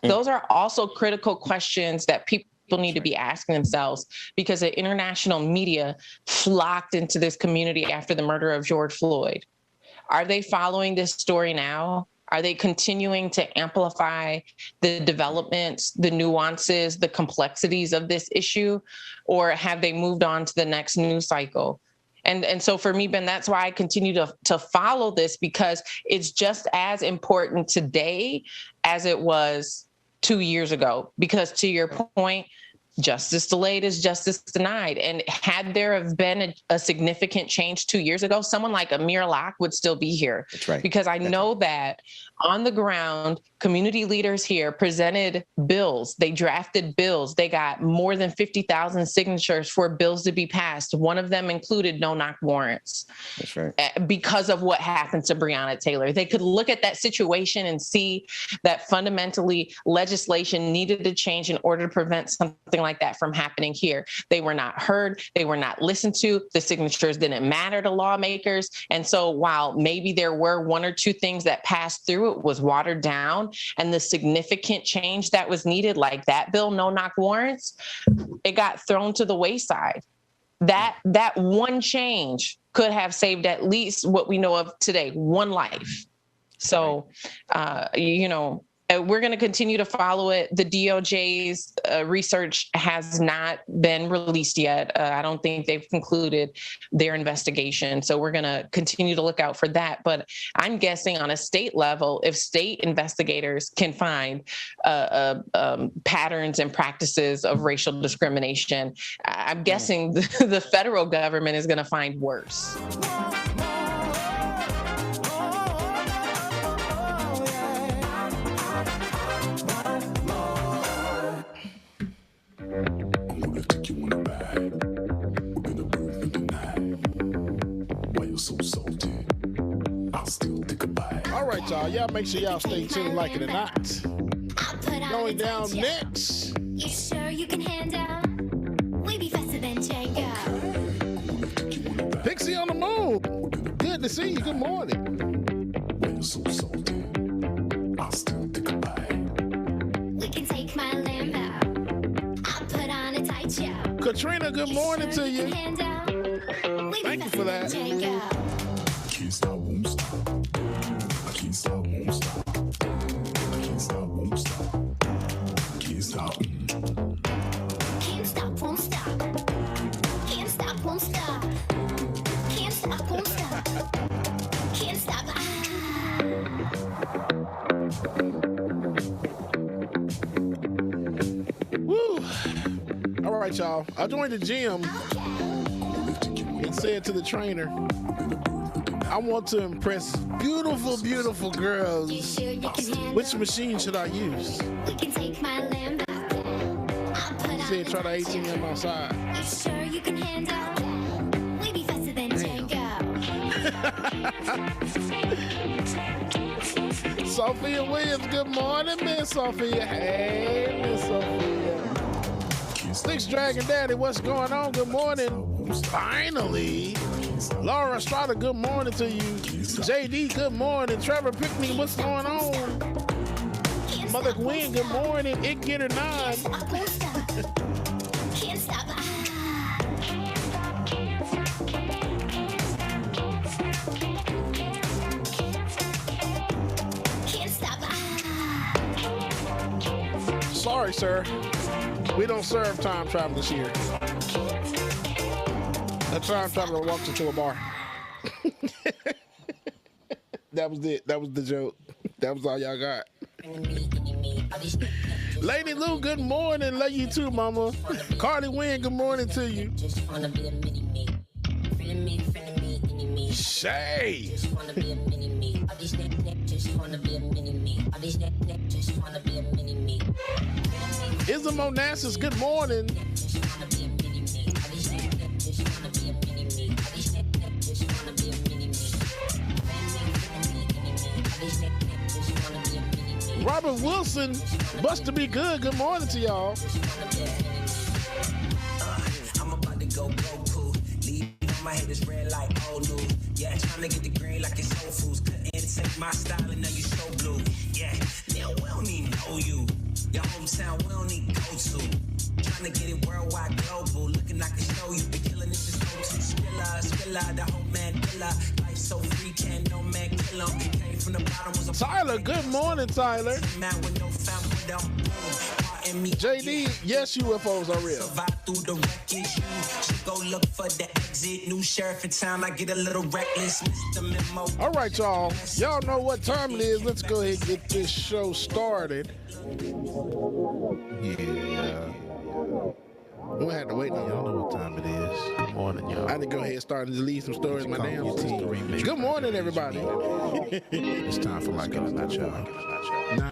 Those are also critical questions that people need to be asking themselves, because the international media flocked into this community after the murder of George Floyd. Are they following this story now? Are they continuing to amplify the developments, the nuances, the complexities of this issue? Or have they moved on to the next news cycle? And so for me, Ben, that's why I continue to follow this, because it's just as important today as it was 2 years ago. Because to your point, justice delayed is justice denied. And had there have been a significant change 2 years ago, someone like Amir Locke would still be here. That's right. Because I know that on the ground, community leaders here presented bills. They drafted bills. They got more than 50,000 signatures for bills to be passed. One of them included no-knock warrants. That's right. Because of what happened to Breonna Taylor. They could look at that situation and see that fundamentally legislation needed to change in order to prevent something like that from happening here. They were not heard. They were not listened to. The signatures didn't matter to lawmakers. And so while maybe there were 1 or 2 things that passed through, it was watered down, and the significant change that was needed, like that bill, no-knock warrants, it got thrown to the wayside. That one change could have saved at least what we know of today, 1 life. So, we're going to continue to follow it. The DOJ's research has not been released yet. I don't think they've concluded their investigation. So we're going to continue to look out for that. But I'm guessing on a state level, if state investigators can find patterns and practices of racial discrimination, I'm guessing the federal government is going to find worse. All right, y'all make sure y'all stay tuned, like it or not. Going down next. You sure you can handle? We be faster than Django. Pixie on the moon. Good to see you. Good morning. When you're so salty, I'll still take a bite. We can take my Lambo. I'll put on a tight show. Katrina, good morning to you. Thank you for that. Can't stop, won't stop. I can't stop, won't stop. I can't stop, won't stop. Can't stop. Can't stop, won't stop. Can't stop, won't stop. Can't stop, won't stop. Can't stop. Woo! All right, y'all. I joined the gym and said to the trainer, I want to impress beautiful, beautiful girls. Which machine should I use? He said try the ATM outside. Sophia Williams, good morning, Miss Sophia. Hey, Miss Sophia. Six Dragon Daddy, what's going on? Good morning. Finally. Laura Estrada, good morning to you. JD, good morning. Trevor Pickney, what's going on? Mother Gwen, good morning. It Get Her 9. Sorry, sir. We don't serve time travelers here. A time traveler walks into a bar. That was it. That was the joke. That was all y'all got. Lady Lou, good morning. Love you too, mama. Cardi Wynn, good morning to you. Shay. Ism Onassis, good morning. Robert Wilson, Buster Be Good, good morning to y'all. I'm about to go cool. Leave my head is red like old new. Yeah, trying to get the green like it's Whole Foods. Couldn't take my style and now you so blue. Yeah, now we don't need know you. Your hometown, we don't need go to. Trying to get it worldwide, global. Looking like a show you been killing this is go to. Skrilla, the whole man killer. Life so free, can't no man kill him. Came from the bottom, was a Tyler, good morning, Tyler. Man with no family, don't JD, yes, UFOs are real. Survive through the wreckage. You should go look for the exit. New sheriff in town, I get a little reckless. Mr. Memo. All right, y'all. Y'all know what time it is. Let's go ahead and get this show started. Yeah. We had to wait. Y'all know what time it is. Good morning, y'all. I had to go ahead and start and delete some stories my damn team. Good morning, everybody. It's time for Like It or Not, y'all.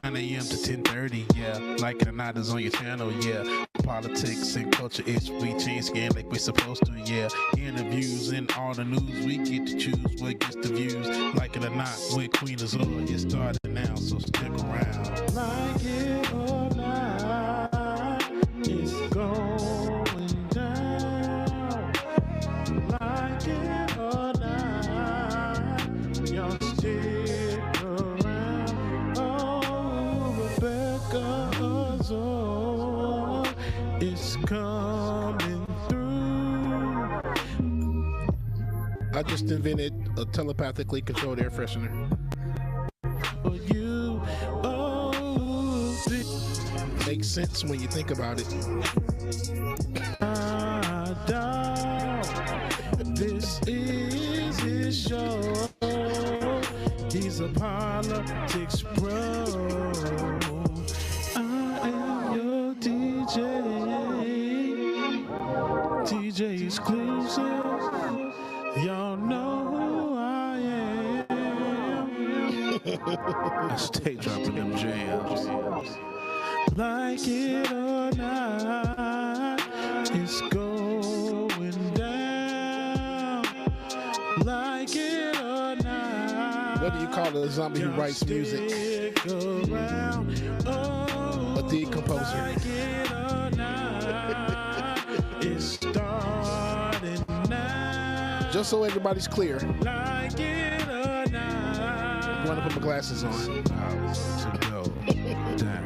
9 a.m. to 10:30, yeah. Like It or Not is on your channel, yeah. Politics and culture, it's we change skin like we're supposed to, yeah. Interviews and all the news, we get to choose what gets the views. Like It or Not with Queen Azor, it started now, so stick around. Like it or not, it's going down. Like it or not, y'all stick around. Oh, Rebecca Azor, it's coming through. I just invented a telepathically controlled air freshener. For you, oh, makes sense when you think about it. This is his show. He's a politics bro. I am your DJ. DJ exclusive. Y'all know who I am. I stay dropping them jams. Like it or not, it's going down. Like it or not. What do you call a zombie who writes music? Around. Oh, a decomposer. Like it or not, it's starting now. Just so everybody's clear. Like it or not. I want to put my glasses on. To go down.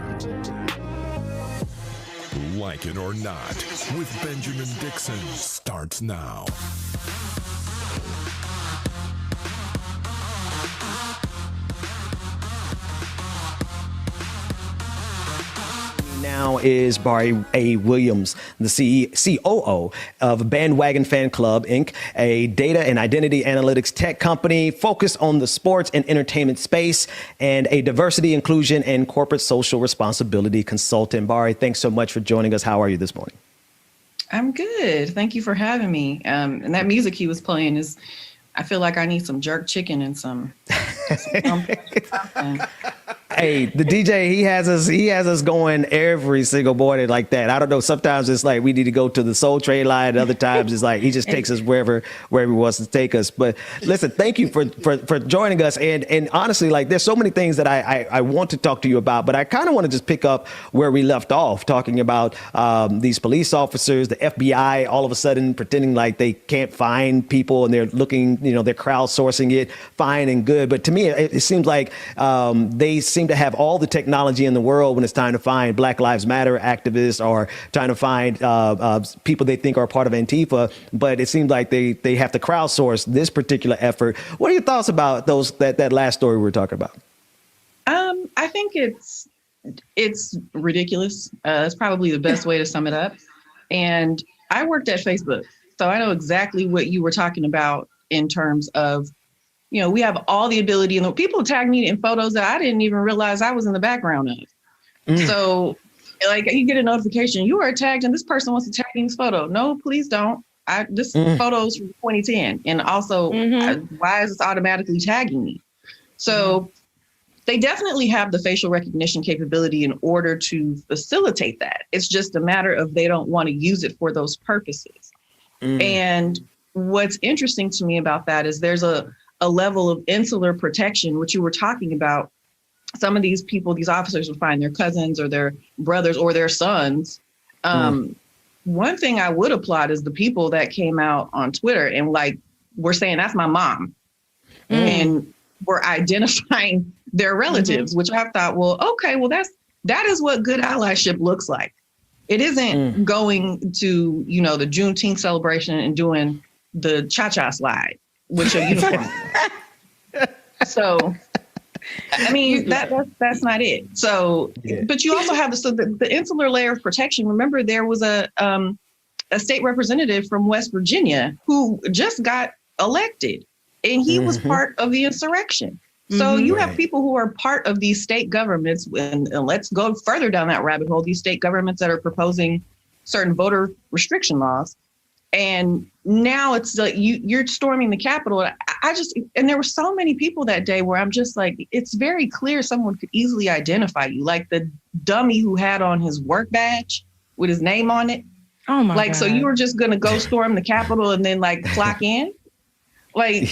Like It or Not with Benjamin Dixon starts now. Now now is Barry A. Williams, the COO of Bandwagon Fan Club, Inc., a data and identity analytics tech company focused on the sports and entertainment space, and a diversity, inclusion, and corporate social responsibility consultant. Barry, thanks so much for joining us. How are you this morning? I'm good. Thank you for having me. And that music he was playing is, I feel like I need some jerk chicken and some something. Hey, the DJ, he has us going every single morning like that. I don't know. Sometimes it's like we need to go to the Soul Train line. Other times it's like he just takes us wherever he wants to take us. But listen, thank you for joining us. And honestly, like there's so many things that I want to talk to you about, but I kind of want to just pick up where we left off, talking about these police officers, the FBI, all of a sudden pretending like they can't find people and they're looking, they're crowdsourcing it, fine and good. But to me, it seems like they seem to have all the technology in the world when it's time to find Black Lives Matter activists or trying to find people they think are part of Antifa. But it seems like they have to crowdsource this particular effort. What are your thoughts about that last story we were talking about? I think it's ridiculous. It's probably the best way to sum it up. And I worked at Facebook, so I know exactly what you were talking about in terms of, we have all the ability, and people tag me in photos that I didn't even realize I was in the background of. So like you get a notification, you are tagged and this person wants to tag in this photo. No, please don't. This photo's from 2010. And also, why is this automatically tagging me? So they definitely have the facial recognition capability in order to facilitate that. It's just a matter of they don't want to use it for those purposes. And what's interesting to me about that is there's a level of insular protection, which you were talking about. Some of these people, these officers would find their cousins or their brothers or their sons. One thing I would applaud is the people that came out on Twitter and were saying, that's my mom. And were identifying their relatives, which I thought, that is what good allyship looks like. It isn't going to, the Juneteenth celebration and doing the cha-cha slide with your uniform. So, I mean, that's not it. So, but you also have the insular layer of protection. Remember, there was a state representative from West Virginia who just got elected, and he was part of the insurrection. So you have people who are part of these state governments, and let's go further down that rabbit hole, these state governments that are proposing certain voter restriction laws. And now it's like you're storming the Capitol. And there were so many people that day where I'm just like, it's very clear someone could easily identify you, like the dummy who had on his work badge with his name on it. Oh my God. So you were just going to go storm the Capitol and then clock in? And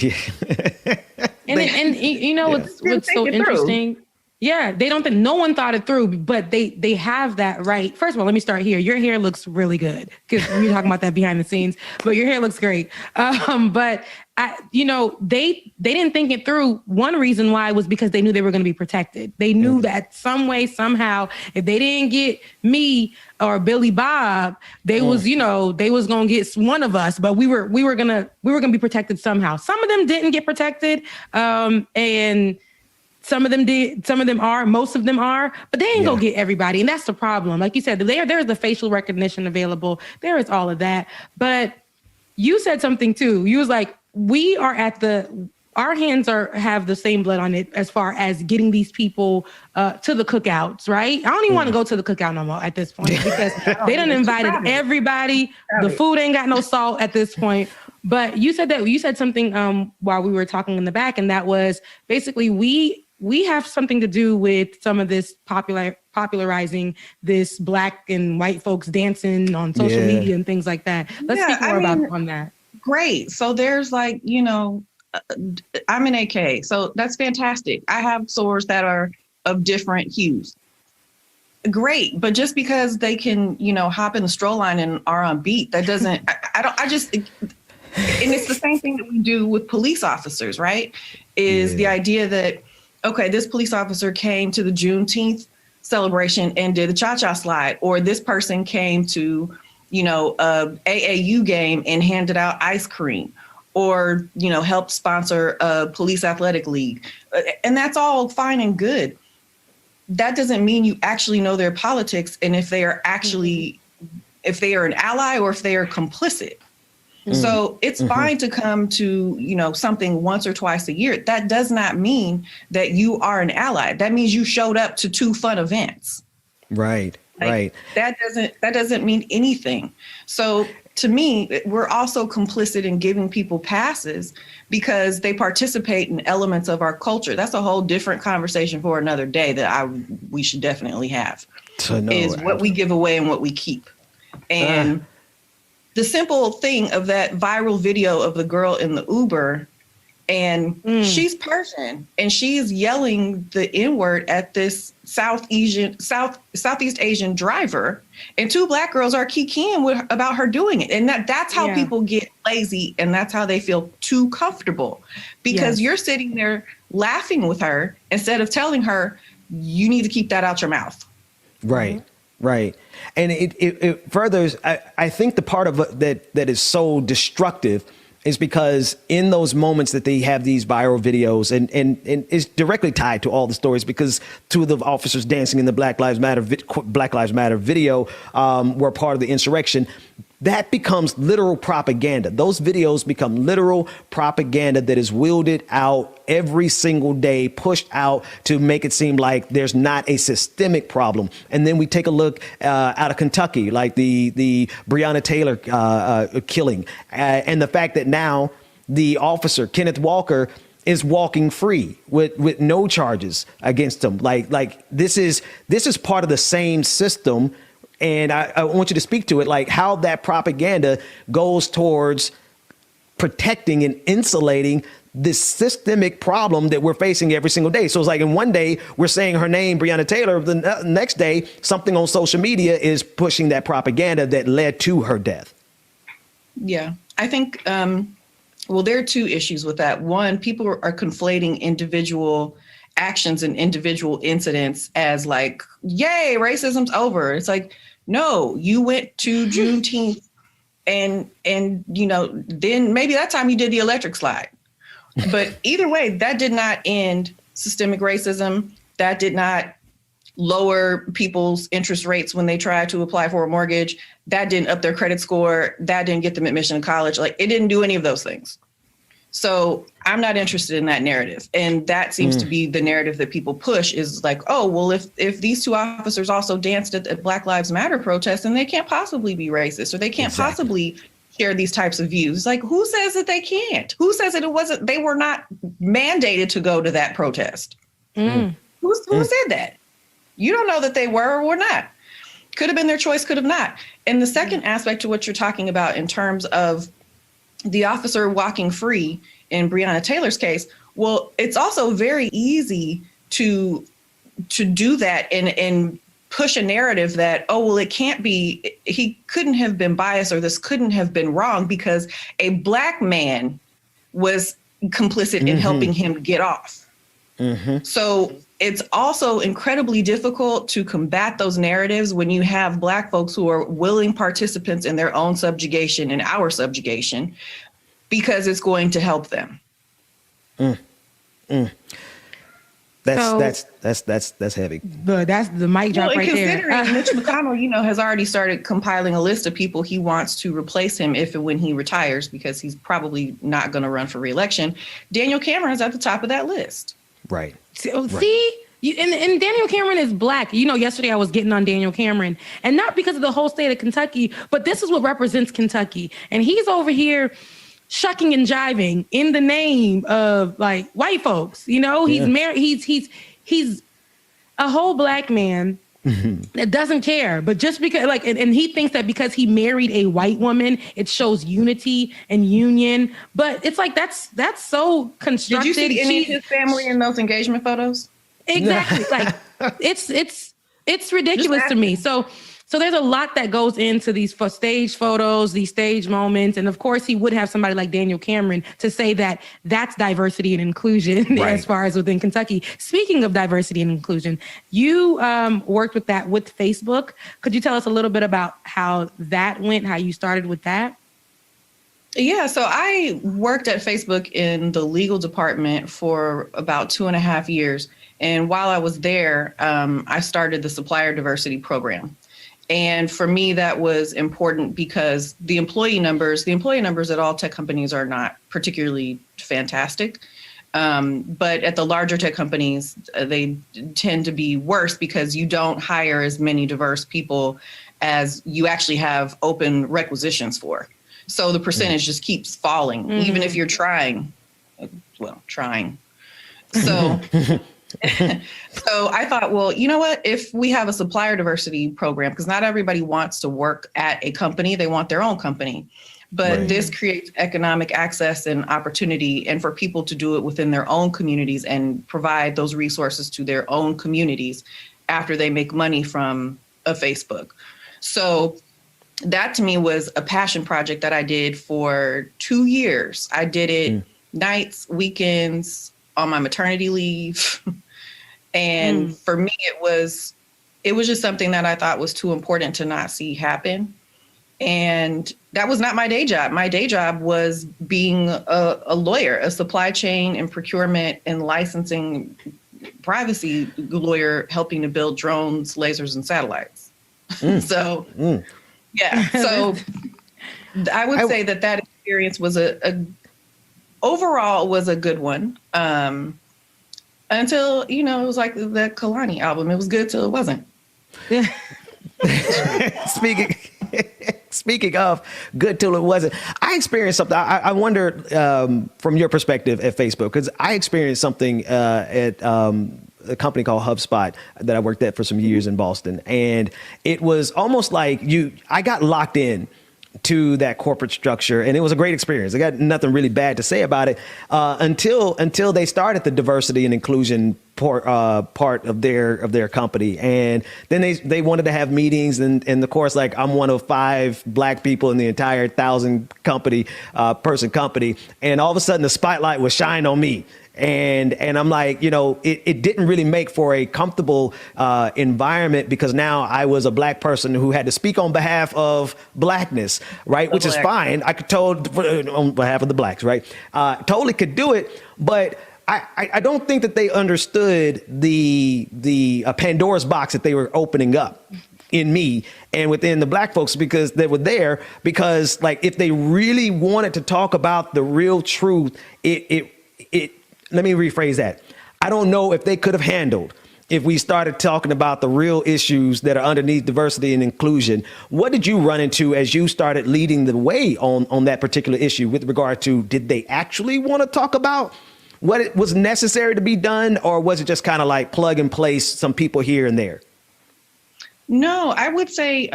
what's so interesting? Yeah, they don't think, no one thought it through, but they have that right. First of all, let me start here. Your hair looks really good because we're talking about that behind the scenes, but your hair looks great. But they didn't think it through. One reason why was because they knew they were going to be protected. They knew that some way, somehow, if they didn't get me or Billy Bob, they was going to get one of us, but we were going to be protected somehow. Some of them didn't get protected. And some of them did, some of them are, most of them are, but they ain't gonna get everybody. And that's the problem. Like you said, there's the facial recognition available. There is all of that. But you said something too. You was like, we are our hands have the same blood on it as far as getting these people to the cookouts, right? I don't even want to go to the cookout no more at this point because they done invited everybody. The food ain't got no salt at this point. But you said something while we were talking in the back, and that was basically we have something to do with some of this popularizing this Black and white folks dancing on social media and things like that. Let's speak more on that. Great. So there's I'm an AK, so that's fantastic. I have swords that are of different hues. Great. But just because they can, hop in the stroll line and are on beat, that doesn't, and it's the same thing that we do with police officers, right? Is the idea that, okay, this police officer came to the Juneteenth celebration and did the cha-cha slide, or this person came to, a AAU game and handed out ice cream, or, helped sponsor a police athletic league. And that's all fine and good. that doesn't mean you actually know their politics and if they are actually, if they are an ally or if they are complicit. So it's fine to come to, you know, something once or twice a year. That does not mean that you are an ally. That means you showed up to 2 fun events. Right. Like, that doesn't mean anything. So to me, we're also complicit in giving people passes because they participate in elements of our culture. That's a whole different conversation for another day that we should definitely have. Is what we give away and what we keep. And the simple thing of that viral video of the girl in the Uber, and she's Persian and she's yelling the N-word at this Southeast Asian driver, and 2 Black girls are kikiing about her doing it. And that's how people get lazy, and that's how they feel too comfortable, because you're sitting there laughing with her instead of telling her, you need to keep that out your mouth. Right. Right. And it furthers, I think the part of it that is so destructive is because in those moments that they have these viral videos, and it's directly tied to all the stories, because 2 of the officers dancing in the Black Lives Matter video were part of the insurrection. That becomes literal propaganda. Those videos become literal propaganda that is wielded out every single day, pushed out to make it seem like there's not a systemic problem. And then we take a look out of Kentucky, like the Breonna Taylor killing, and the fact that now the officer, Kenneth Walker, is walking free with no charges against him. Like this is part of the same system. And I want you to speak to it, like how that propaganda goes towards protecting and insulating this systemic problem that we're facing every single day. So it's like in one day we're saying her name, Breonna Taylor. The next day, something on social media is pushing that propaganda that led to her death. Yeah, I think, well, there are 2 issues with that. One, people are conflating individual actions and individual incidents as like, yay, racism's over. It's like, no, you went to Juneteenth and you know, then maybe that time you did the electric slide. But either way, that did not end systemic racism. That did not lower people's interest rates when they tried to apply for a mortgage. That didn't up their credit score. That didn't get them admission to college. Like, it didn't do any of those things. So I'm not interested in that narrative. And that seems to be the narrative that people push, is like, oh, well, if these 2 officers also danced at the Black Lives Matter protest, then they can't possibly be racist, or they can't possibly share these types of views. Like, who says that they can't? Who says that they were not mandated to go to that protest? Who said that? You don't know that they were or were not. Could have been their choice, could have not. And the second aspect to what you're talking about in terms of the officer walking free in Breonna Taylor's case, well, it's also very easy to do that and push a narrative that, oh, well, it can't be, he couldn't have been biased, or this couldn't have been wrong because a Black man was complicit in helping him get off. So it's also incredibly difficult to combat those narratives when you have Black folks who are willing participants in their own subjugation and our subjugation, because it's going to help them. That's heavy. But that's the mic drop right there. Considering Mitch McConnell, you know, has already started compiling a list of people he wants to replace him if and when he retires, because he's probably not going to run for re-election. Daniel Cameron's at the top of that list. Right. And Daniel Cameron is Black. You know, yesterday I was getting on Daniel Cameron, and not because of the whole state of Kentucky, but this is what represents Kentucky. And he's over here shucking and jiving in the name of like white folks. You know, he's married. He's a whole Black man that doesn't care. But just because, like, and he thinks that because he married a white woman, it shows unity and union. But it's like that's so constructed. Did you see any of his family in those engagement photos? Exactly. Like it's ridiculous to me. So there's a lot that goes into these stage photos, these stage moments. And of course, he would have somebody like Daniel Cameron to say that that's diversity and inclusion as far as within Kentucky. Speaking of diversity and inclusion, you worked with that with Facebook. Could you tell us a little bit about how that went, how you started with that? Yeah, so I worked at Facebook in the legal department for about 2.5 years. And while I was there, I started the supplier diversity program. And for me, that was important because the employee numbers at all tech companies are not particularly fantastic. But at the larger tech companies, they tend to be worse because you don't hire as many diverse people as you actually have open requisitions for. So the percentage just keeps falling, even if you're trying. So, so I thought, well, you know what? If we have a supplier diversity program, because not everybody wants to work at a company, they want their own company. But this creates economic access and opportunity, and for people to do it within their own communities and provide those resources to their own communities after they make money from a Facebook. So that to me was a passion project that I did for 2 years. I did it nights, weekends, on my maternity leave. And for me, it was just something that I thought was too important to not see happen. And that was not my day job. My day job was being a lawyer, a supply chain and procurement and licensing privacy lawyer, helping to build drones, lasers, and satellites. So I would say that experience was overall was a good one. Until, it was like the Kalani album. It was good till it wasn't. Speaking of good till it wasn't, I experienced something. I wonder from your perspective at Facebook, because I experienced something at a company called HubSpot that I worked at for some years in Boston. And it was almost like I got locked in to that corporate structure, and it was a great experience. I got nothing really bad to say about it until they started the diversity and inclusion part of their company, and then they wanted to have meetings, and of course, like, I'm one of 5 Black people in the entire 1,000 person company, and all of a sudden the spotlight was shined on me. And I'm like, it didn't really make for a comfortable environment, because now I was a Black person who had to speak on behalf of Blackness, right? Which is fine. I could on behalf of the Blacks, right? Totally could do it. But I don't think that they understood the Pandora's box that they were opening up in me and within the Black folks, because they were there because, like, if they really wanted to talk about the real truth, let me rephrase that. I don't know if they could have handled if we started talking about the real issues that are underneath diversity and inclusion. What did you run into as you started leading the way on that particular issue with regard to, did they actually want to talk about what it was necessary to be done, or was it just kind of like plug and place some people here and there? No, I would say,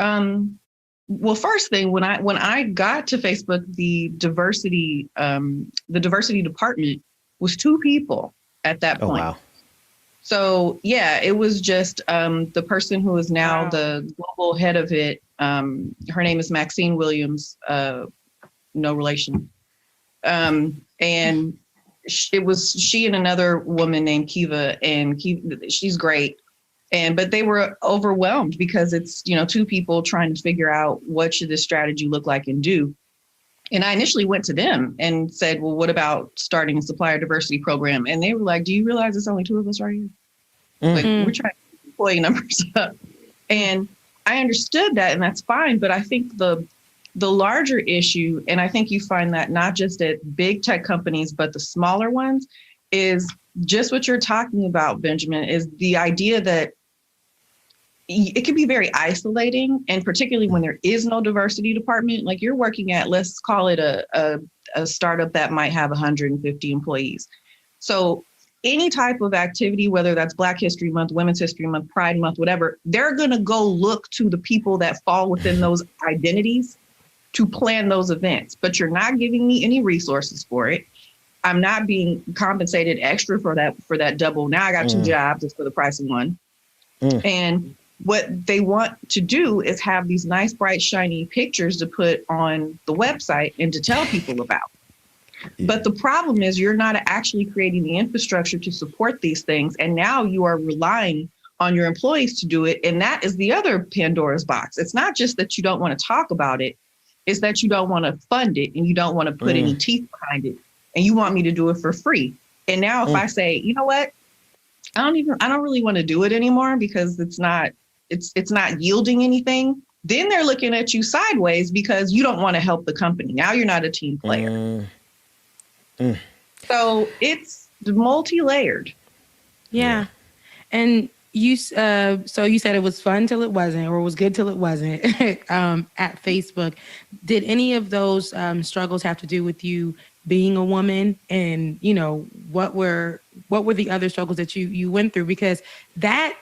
well, first thing, when I got to Facebook, the diversity department was 2 people at that point. Oh, wow. So yeah, it was just the person who is now the global head of it. Her name is Maxine Williams, no relation. And it was she and another woman named Kiva, and she's great. But they were overwhelmed because it's, 2 people trying to figure out what should this strategy look like and do. And I initially went to them and said, well, what about starting a supplier diversity program? And they were like, do you realize it's only 2 of us right here? Like, we're trying to get employee numbers up. And I understood that, and that's fine. But I think the larger issue, and I think you find that not just at big tech companies, but the smaller ones, is just what you're talking about, Benjamin, is the idea that it can be very isolating, and particularly when there is no diversity department. Like, you're working at, let's call it a startup that might have 150 employees. So any type of activity, whether that's Black History Month, Women's History Month, Pride Month, whatever, they're going to go look to the people that fall within those identities to plan those events. But you're not giving me any resources for it. I'm not being compensated extra for that double. Now I got 2 jobs just for the price of one. And what they want to do is have these nice, bright, shiny pictures to put on the website and to tell people about. Yeah. But the problem is you're not actually creating the infrastructure to support these things. And now you are relying on your employees to do it. And that is the other Pandora's box. It's not just that you don't want to talk about it. It's that you don't want to fund it and you don't want to put any teeth behind it. And you want me to do it for free. And now if I say, you know what, I don't really want to do it anymore because it's not yielding anything. Then they're looking at you sideways because you don't want to help the company. Now you're not a team player. So it's multi-layered. Yeah. And you, so you said it was fun till it wasn't, or it was good till it wasn't at Facebook. Did any of those struggles have to do with you being a woman? And, you know, what were the other struggles that you went through? Because that,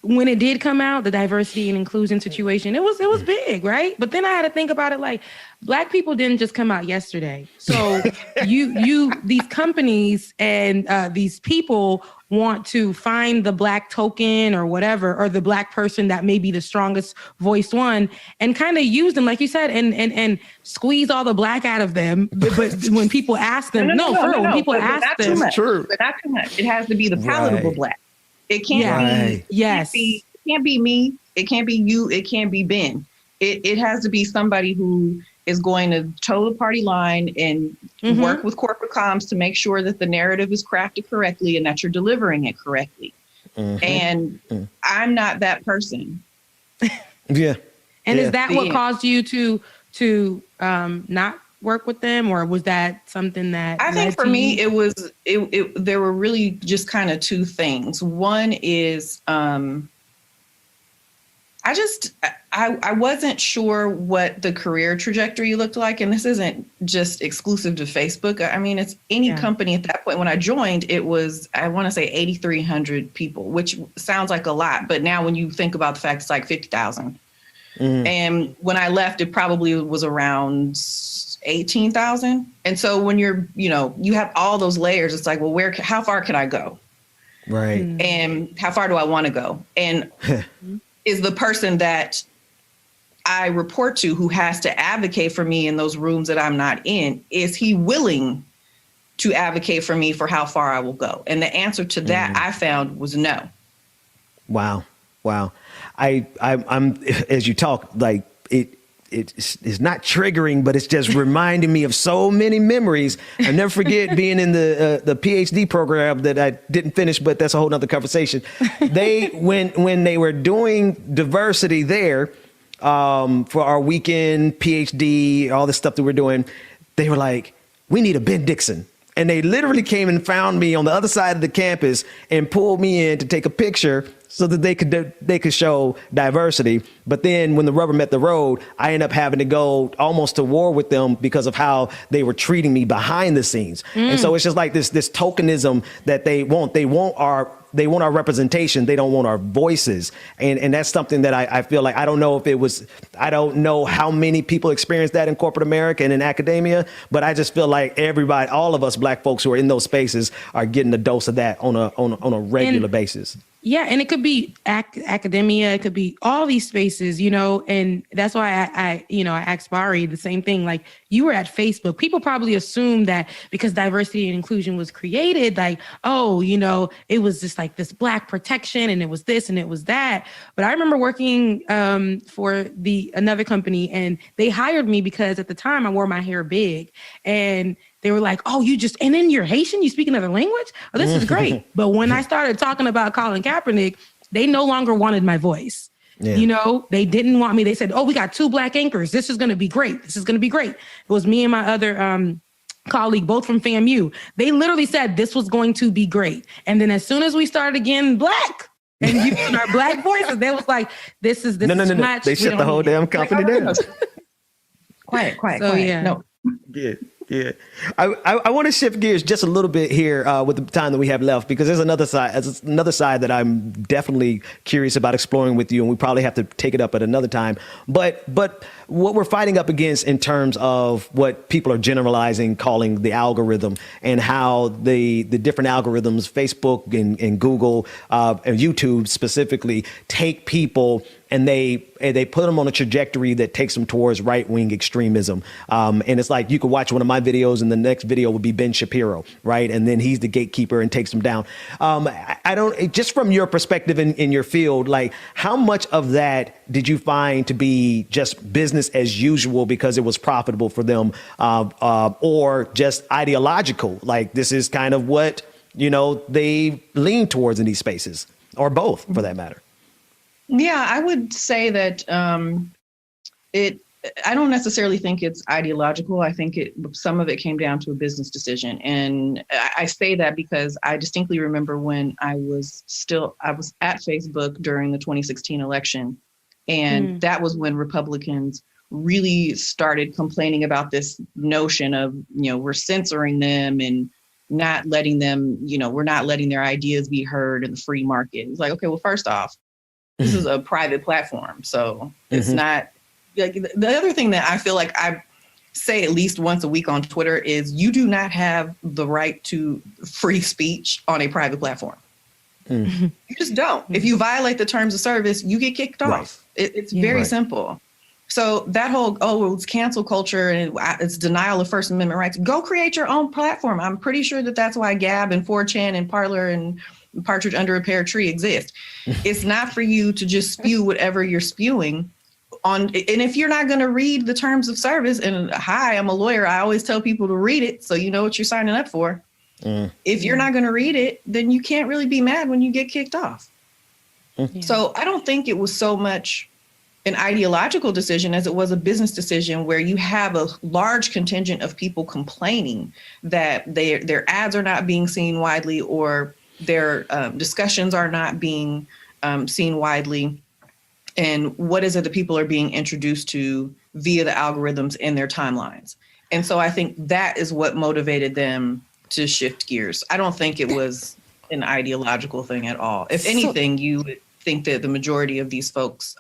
when it did come out, the diversity and inclusion situation, it was big, right? But then I had to think about it like, Black people didn't just come out yesterday. So these companies and these people want to find the Black token or whatever, or the Black person that may be the strongest voiced one, and kind of use them, like you said, and squeeze all the Black out of them. But when people ask them, when people ask them, true. But not too much. It has to be the palatable Black. It can't be. Yes. It can't be me. It can't be you. It can't be Ben. It has to be somebody who is going to toe the party line and work with corporate comms to make sure that the narrative is crafted correctly and that you're delivering it correctly. And I'm not that person. Yeah. And is that what caused you to not work with them, or was that something that I think for me it was there were really just kind of two things. One is I wasn't sure what the career trajectory looked like. And this isn't just exclusive to Facebook. I mean, it's any company at that point. When I joined, it was, I want to say 8,300 people, which sounds like a lot. But now when you think about the fact it's like 50,000. And when I left, it probably was around 18,000. And so when you're, you have all those layers, it's like, well, how far can I go? Right. And how far do I want to go? And is the person that I report to, who has to advocate for me in those rooms that I'm not in, is he willing to advocate for me for how far I will go? And the answer to that I found was no. Wow. I'm as you talk, like it's not triggering, but it's just reminding me of so many memories. I never forget being in the PhD program that I didn't finish, but that's a whole nother conversation. They, when they were doing diversity there, for our weekend PhD, all the stuff that we're doing, they were like, we need a Ben Dixon. And they literally came and found me on the other side of the campus and pulled me in to take a picture so that they could show diversity. But then when the rubber met the road, I ended up having to go almost to war with them because of how they were treating me behind the scenes. And so it's just like this tokenism that they want our representation. They don't want our voices. And that's something that I feel like, I don't know how many people experience that in corporate America and in academia, but I just feel like everybody, all of us Black folks who are in those spaces are getting a dose of that on a regular basis. Yeah, and it could be academia, it could be all these spaces, and that's why I asked Bari the same thing. Like, you were at Facebook. People probably assume that because diversity and inclusion was created, like, it was just like this Black protection and it was this and it was that. But I remember working for another company, and they hired me because at the time I wore my hair big, and they were like, and then you're Haitian, you speak another language? Oh, this is great. But when I started talking about Colin Kaepernick, they no longer wanted my voice. Yeah. They didn't want me. They said, we got 2 Black anchors. This is going to be great. This is going to be great. It was me and my other colleague, both from FAMU. They literally said this was going to be great. And then as soon as we started getting Black and using our Black voices, they was like, this is too much. They shut the whole damn company down. Quiet. Yeah. No. Yeah. I want to shift gears just a little bit here with the time that we have left, because there's another side that I'm definitely curious about exploring with you, and we probably have to take it up at another time. But what we're fighting up against in terms of what people are generalizing, calling the algorithm, and how the different algorithms, Facebook and Google and YouTube specifically, take people and they put them on a trajectory that takes them towards right-wing extremism. And it's like you could watch one of my videos and the next video would be Ben Shapiro, right? And then he's the gatekeeper and takes them down. I don't, just from your perspective in your field, like how much of that did you find to be just business as usual because it was profitable for them, or just ideological? Like this is kind of what, they lean towards in these spaces, or both for that matter. Yeah, I would say that I don't necessarily think it's ideological. I think some of it came down to a business decision. And I say that because I distinctly remember when I was at Facebook during the 2016 election. And that was when Republicans really started complaining about this notion of, we're censoring them and not letting them, we're not letting their ideas be heard in the free market. It's like, okay, well, first off, this is a private platform. So it's not like the other thing that I feel like I say at least once a week on Twitter is you do not have the right to free speech on a private platform. You just don't. If you violate the terms of service, you get kicked off. It's very simple. So that whole, it's cancel culture and it's denial of First Amendment rights. Go create your own platform. I'm pretty sure that's why Gab and 4chan and Parler and Partridge Under a Pear Tree exist. It's not for you to just spew whatever you're spewing on. And if you're not going to read the terms of service, and hi, I'm a lawyer, I always tell people to read it so you know what you're signing up for. If you're not going to read it, then you can't really be mad when you get kicked off. So I don't think it was so much an ideological decision as it was a business decision, where you have a large contingent of people complaining that their ads are not being seen widely, or their discussions are not being seen widely. And what is it that people are being introduced to via the algorithms in their timelines? And so I think that is what motivated them to shift gears. I don't think it was an ideological thing at all. If anything, you would think that the majority of these folks,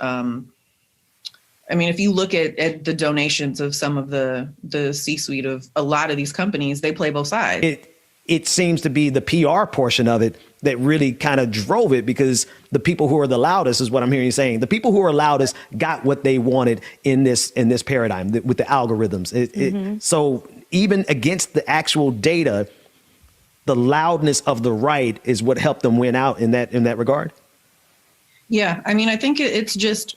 if you look at the donations of some of the C-suite of a lot of these companies, they play both sides. It seems to be the PR portion of it that really kind of drove it, because the people who are the loudest is what I'm hearing you saying. The people who are loudest got what they wanted in this paradigm with the algorithms. So even against the actual data, the loudness of the right is what helped them win out in that regard. Yeah, I think it's just,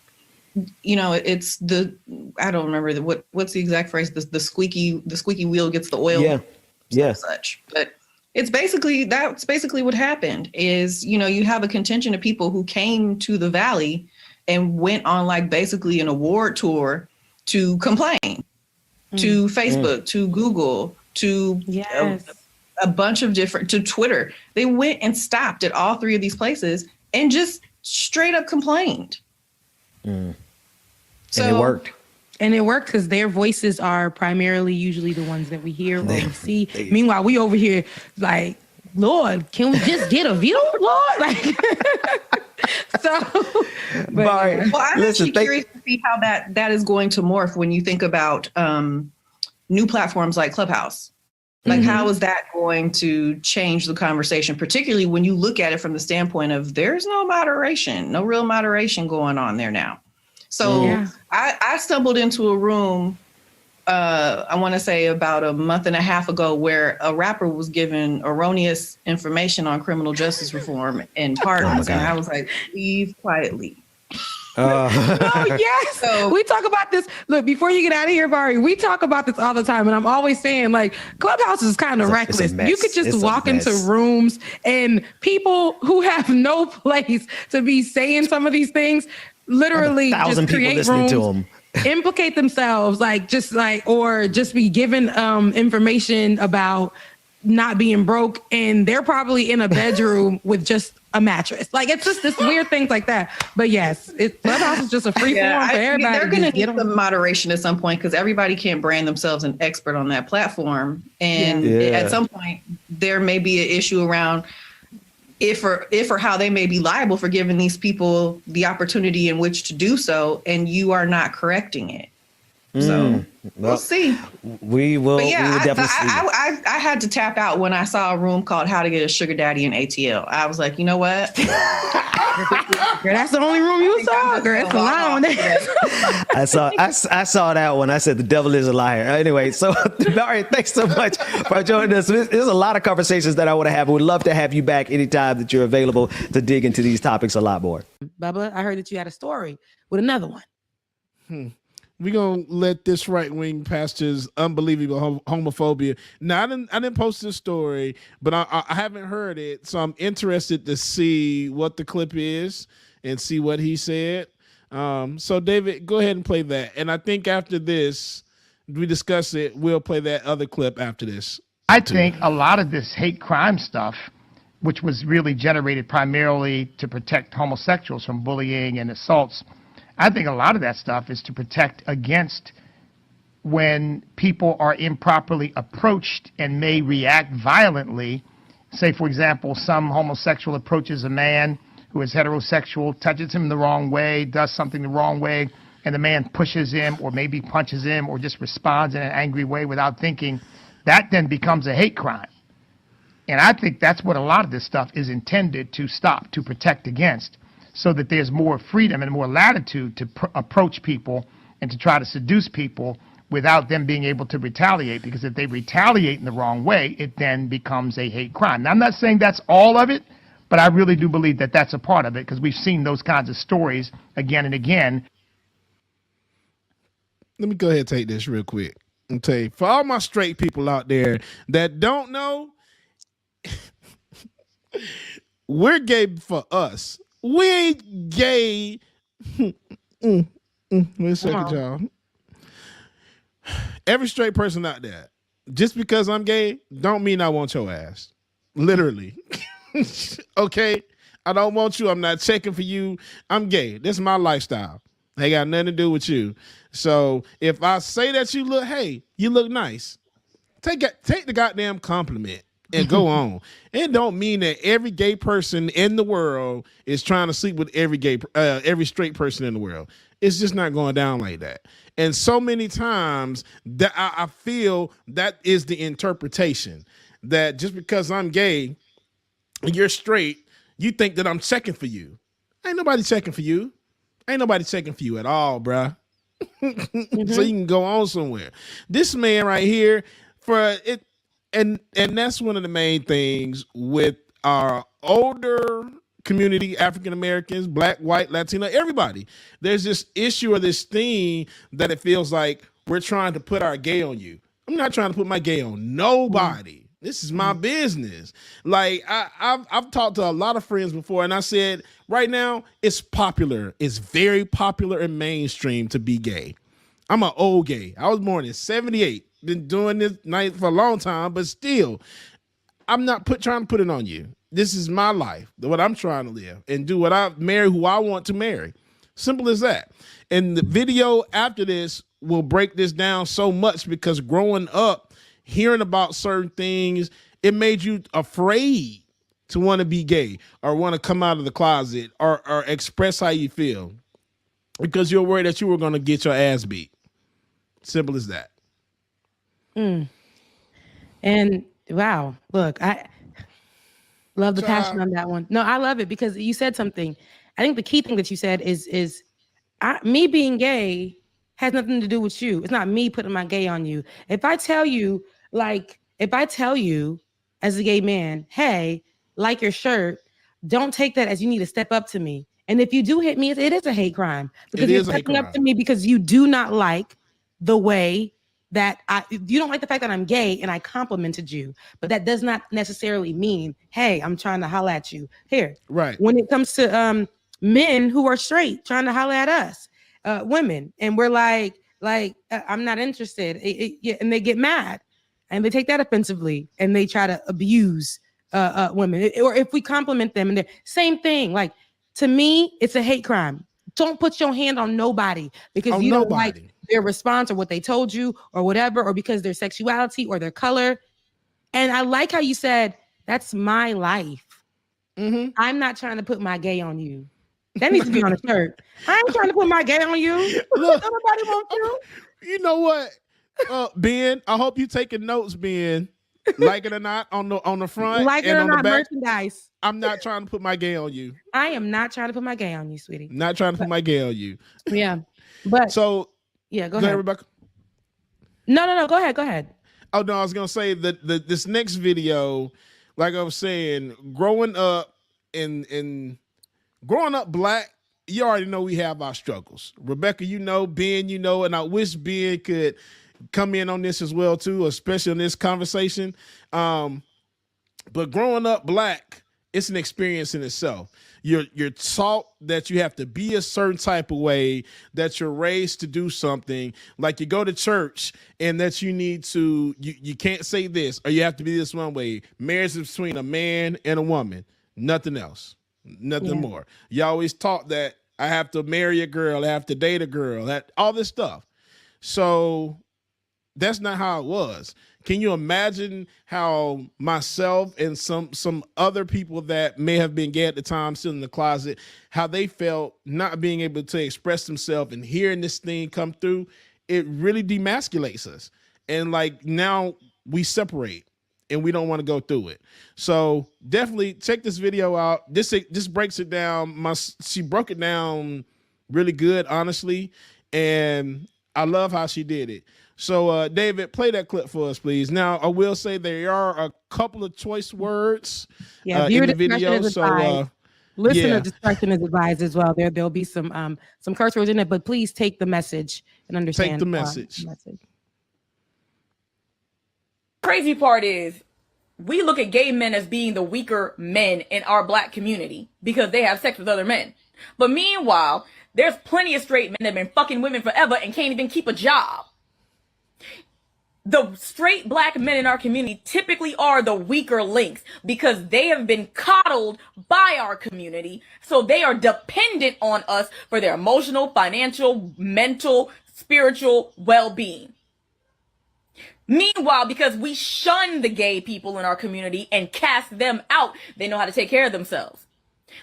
it's I don't remember what's the exact phrase. The squeaky wheel gets the oil. Yeah. Such, but that's basically what happened is, you have a contingent of people who came to the Valley and went on basically an award tour to complain to Facebook, to Google, to a bunch of to Twitter. They went and stopped at all three of these places and just straight up complained. And it worked. And it worked because their voices are primarily usually the ones that we hear or we see. Meanwhile, we over here like, Lord, can we just get a view, Lord? I'm actually curious to see how that is going to morph when you think about new platforms like Clubhouse. How is that going to change the conversation, particularly when you look at it from the standpoint of there's no real moderation going on there now. So I stumbled into a room, I want to say about a month and a half ago, where a rapper was given erroneous information on criminal justice reform and pardons. And I was like, leave quietly. Yes. So, we talk about this. Look, before you get out of here, Bari, we talk about this all the time. And I'm always saying, Clubhouse is kind of reckless. You could just walk into rooms and people who have no place to be saying some of these things literally just create rooms, to them. Implicate themselves, or just be given information about not being broke, and they're probably in a bedroom with just a mattress. It's just this weird things like that. But yes, Clubhouse is just a free form for everybody. They're going to need some moderation at some point, because everybody can't brand themselves an expert on that platform. And at some point, there may be an issue around if or how they may be liable for giving these people the opportunity in which to do so, and you are not correcting it. So We'll see. We will. But yeah, we will definitely see. I had to tap out when I saw a room called "How to Get a Sugar Daddy in ATL." I was like, you know what? Girl, that's the only room you saw. Girl, it's a lie on that. I saw that one. I said the devil is a liar. Anyway, so all right, thanks so much for joining us. There's a lot of conversations that I want to have. We'd love to have you back anytime that you're available to dig into these topics a lot more. Bubba, I heard that you had a story with another one. We're going to let this right-wing pastor's unbelievable homophobia. Now, I didn't post this story, but I haven't heard it, so I'm interested to see what the clip is and see what he said. So, David, go ahead and play that. And I think after this, we discuss it, we'll play that other clip after this. I think a lot of this hate crime stuff, which was really generated primarily to protect homosexuals from bullying and assaults, I think a lot of that stuff is to protect against when people are improperly approached and may react violently. Say, for example, some homosexual approaches a man who is heterosexual, touches him the wrong way, does something the wrong way, and the man pushes him or maybe punches him or just responds in an angry way without thinking. That then becomes a hate crime. And I think that's what a lot of this stuff is intended to stop, to protect against, so that there's more freedom and more latitude to approach people and to try to seduce people without them being able to retaliate. Because if they retaliate in the wrong way, it then becomes a hate crime. Now, I'm not saying that's all of it, but I really do believe that that's a part of it, because we've seen those kinds of stories again and again. Let me go ahead and take this real quick. I'll tell you, for all my straight people out there that don't know, we're gay for us. We ain't gay. Wait a second, y'all. Every straight person out there, just because I'm gay, don't mean I want your ass. Literally. Okay? I don't want you. I'm not checking for you. I'm gay. This is my lifestyle. Ain't got nothing to do with you. So if I say that you look nice, take the goddamn compliment and go on. It don't mean that every gay person in the world is trying to sleep with every straight person in the world. It's just not going down like that. And so many times that I feel that is the interpretation, that just because I'm gay and you're straight, you think that I'm checking for you. Ain't nobody checking for you. Ain't nobody checking for you at all, bruh. So you can go on somewhere. This man right here, for it. And that's one of the main things with our older community, African Americans, Black, white, Latino, everybody. There's this issue or this thing that it feels like we're trying to put our gay on you. I'm not trying to put my gay on nobody. This is my business. Like I've talked to a lot of friends before, and I said, right now it's popular. It's very popular and mainstream to be gay. I'm an old gay. I was born in 1978. Been doing this night for a long time, but still, I'm not trying to put it on you. This is my life, what I'm trying to live, and do marry who I want to marry. Simple as that. And the video after this will break this down so much, because growing up, hearing about certain things, it made you afraid to want to be gay or want to come out of the closet or express how you feel, because you're worried that you were going to get your ass beat. Simple as that. And wow, look, I love the passion on that one. No, I love it, because you said something. I think the key thing that you said is me being gay has nothing to do with you. It's not me putting my gay on you. If I tell you as a gay man, hey, like your shirt, don't take that as you need to step up to me. And if you do hit me, it is a hate crime, because you're stepping up to me because you do not like the way that you don't like the fact that I'm gay and I complimented you, but that does not necessarily mean, hey, I'm trying to holler at you here. Right. When it comes to men who are straight trying to holler at us, women, and we're like, I'm not interested. And they get mad and they take that offensively and they try to abuse women. Or if we compliment them, and same thing. Like, to me, it's a hate crime. Don't put your hand on nobody because you don't like their response or what they told you or whatever, or because their sexuality or their color. And I like how you said, that's my life. I'm not trying to put my gay on you. That needs to be on a shirt. I ain't trying to put my gay on you. Look, nobody wants you. You know what? Ben, I hope you taking notes, Ben. Like it or not, on the front, like it and or on not, the back. merchandise. I'm not trying to put my gay on you. I am not trying to put my gay on you, sweetie. Not trying to put my gay on you. Yeah, but so yeah, go ahead, Rebecca. No, go ahead. Oh no, I was gonna say that this next video, like I was saying, growing up growing up black, you already know we have our struggles. Rebecca, you know, Ben, you know, and I wish Ben could come in on this as well too, especially in this conversation. But growing up black, it's an experience in itself. You're taught that you have to be a certain type of way, that you're raised to do something. Like you go to church and that you need to, you can't say this, or you have to be this one way. Marriage is between a man and a woman, nothing else, nothing more. You always taught that I have to marry a girl, I have to date a girl, that all this stuff. So that's not how it was. Can you imagine how myself and some other people that may have been gay at the time, still in the closet, how they felt not being able to express themselves and hearing this thing come through? It really demasculates us. And like now we separate and we don't want to go through it. So definitely check this video out. This breaks it down. She broke it down really good, honestly. And I love how she did it. So, David, play that clip for us, please. Now, I will say there are a couple of choice words in the video. So, listener discretion is advised as well. There'll be some curse words in it, but please take the message and understand. Take the message. Crazy part is we look at gay men as being the weaker men in our black community because they have sex with other men. But meanwhile, there's plenty of straight men that have been fucking women forever and can't even keep a job. The straight black men in our community typically are the weaker links because they have been coddled by our community. So they are dependent on us for their emotional, financial, mental, spiritual well-being. Meanwhile, because we shun the gay people in our community and cast them out, they know how to take care of themselves.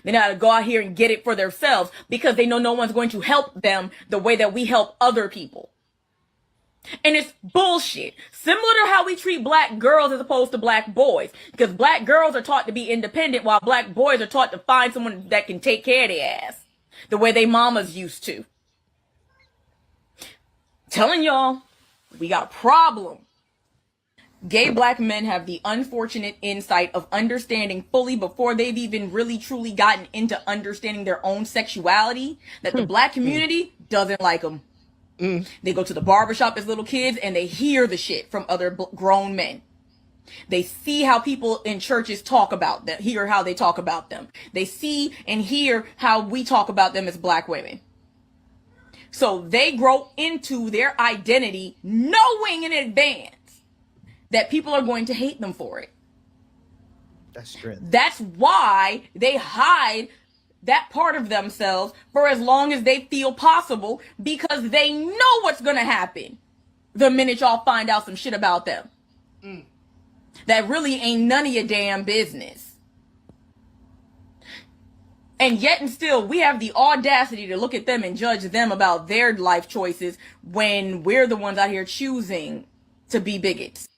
They know how to go out here and get it for themselves because they know no one's going to help them the way that we help other people. And it's bullshit. Similar to how we treat black girls as opposed to black boys. Because black girls are taught to be independent while black boys are taught to find someone that can take care of their ass. The way they mamas used to. Telling y'all, we got a problem. Gay black men have the unfortunate insight of understanding fully before they've even really truly gotten into understanding their own sexuality that the black community doesn't like them. They go to the barbershop as little kids and they hear the shit from other grown men. They see how people in churches talk about them, hear how they talk about them. They see and hear how we talk about them as black women. So they grow into their identity knowing in advance that people are going to hate them for it. That's strength. That's why they hide that part of themselves for as long as they feel possible because they know what's going to happen the minute y'all find out some shit about them. That really ain't none of your damn business. And yet and still, we have the audacity to look at them and judge them about their life choices when we're the ones out here choosing to be bigots.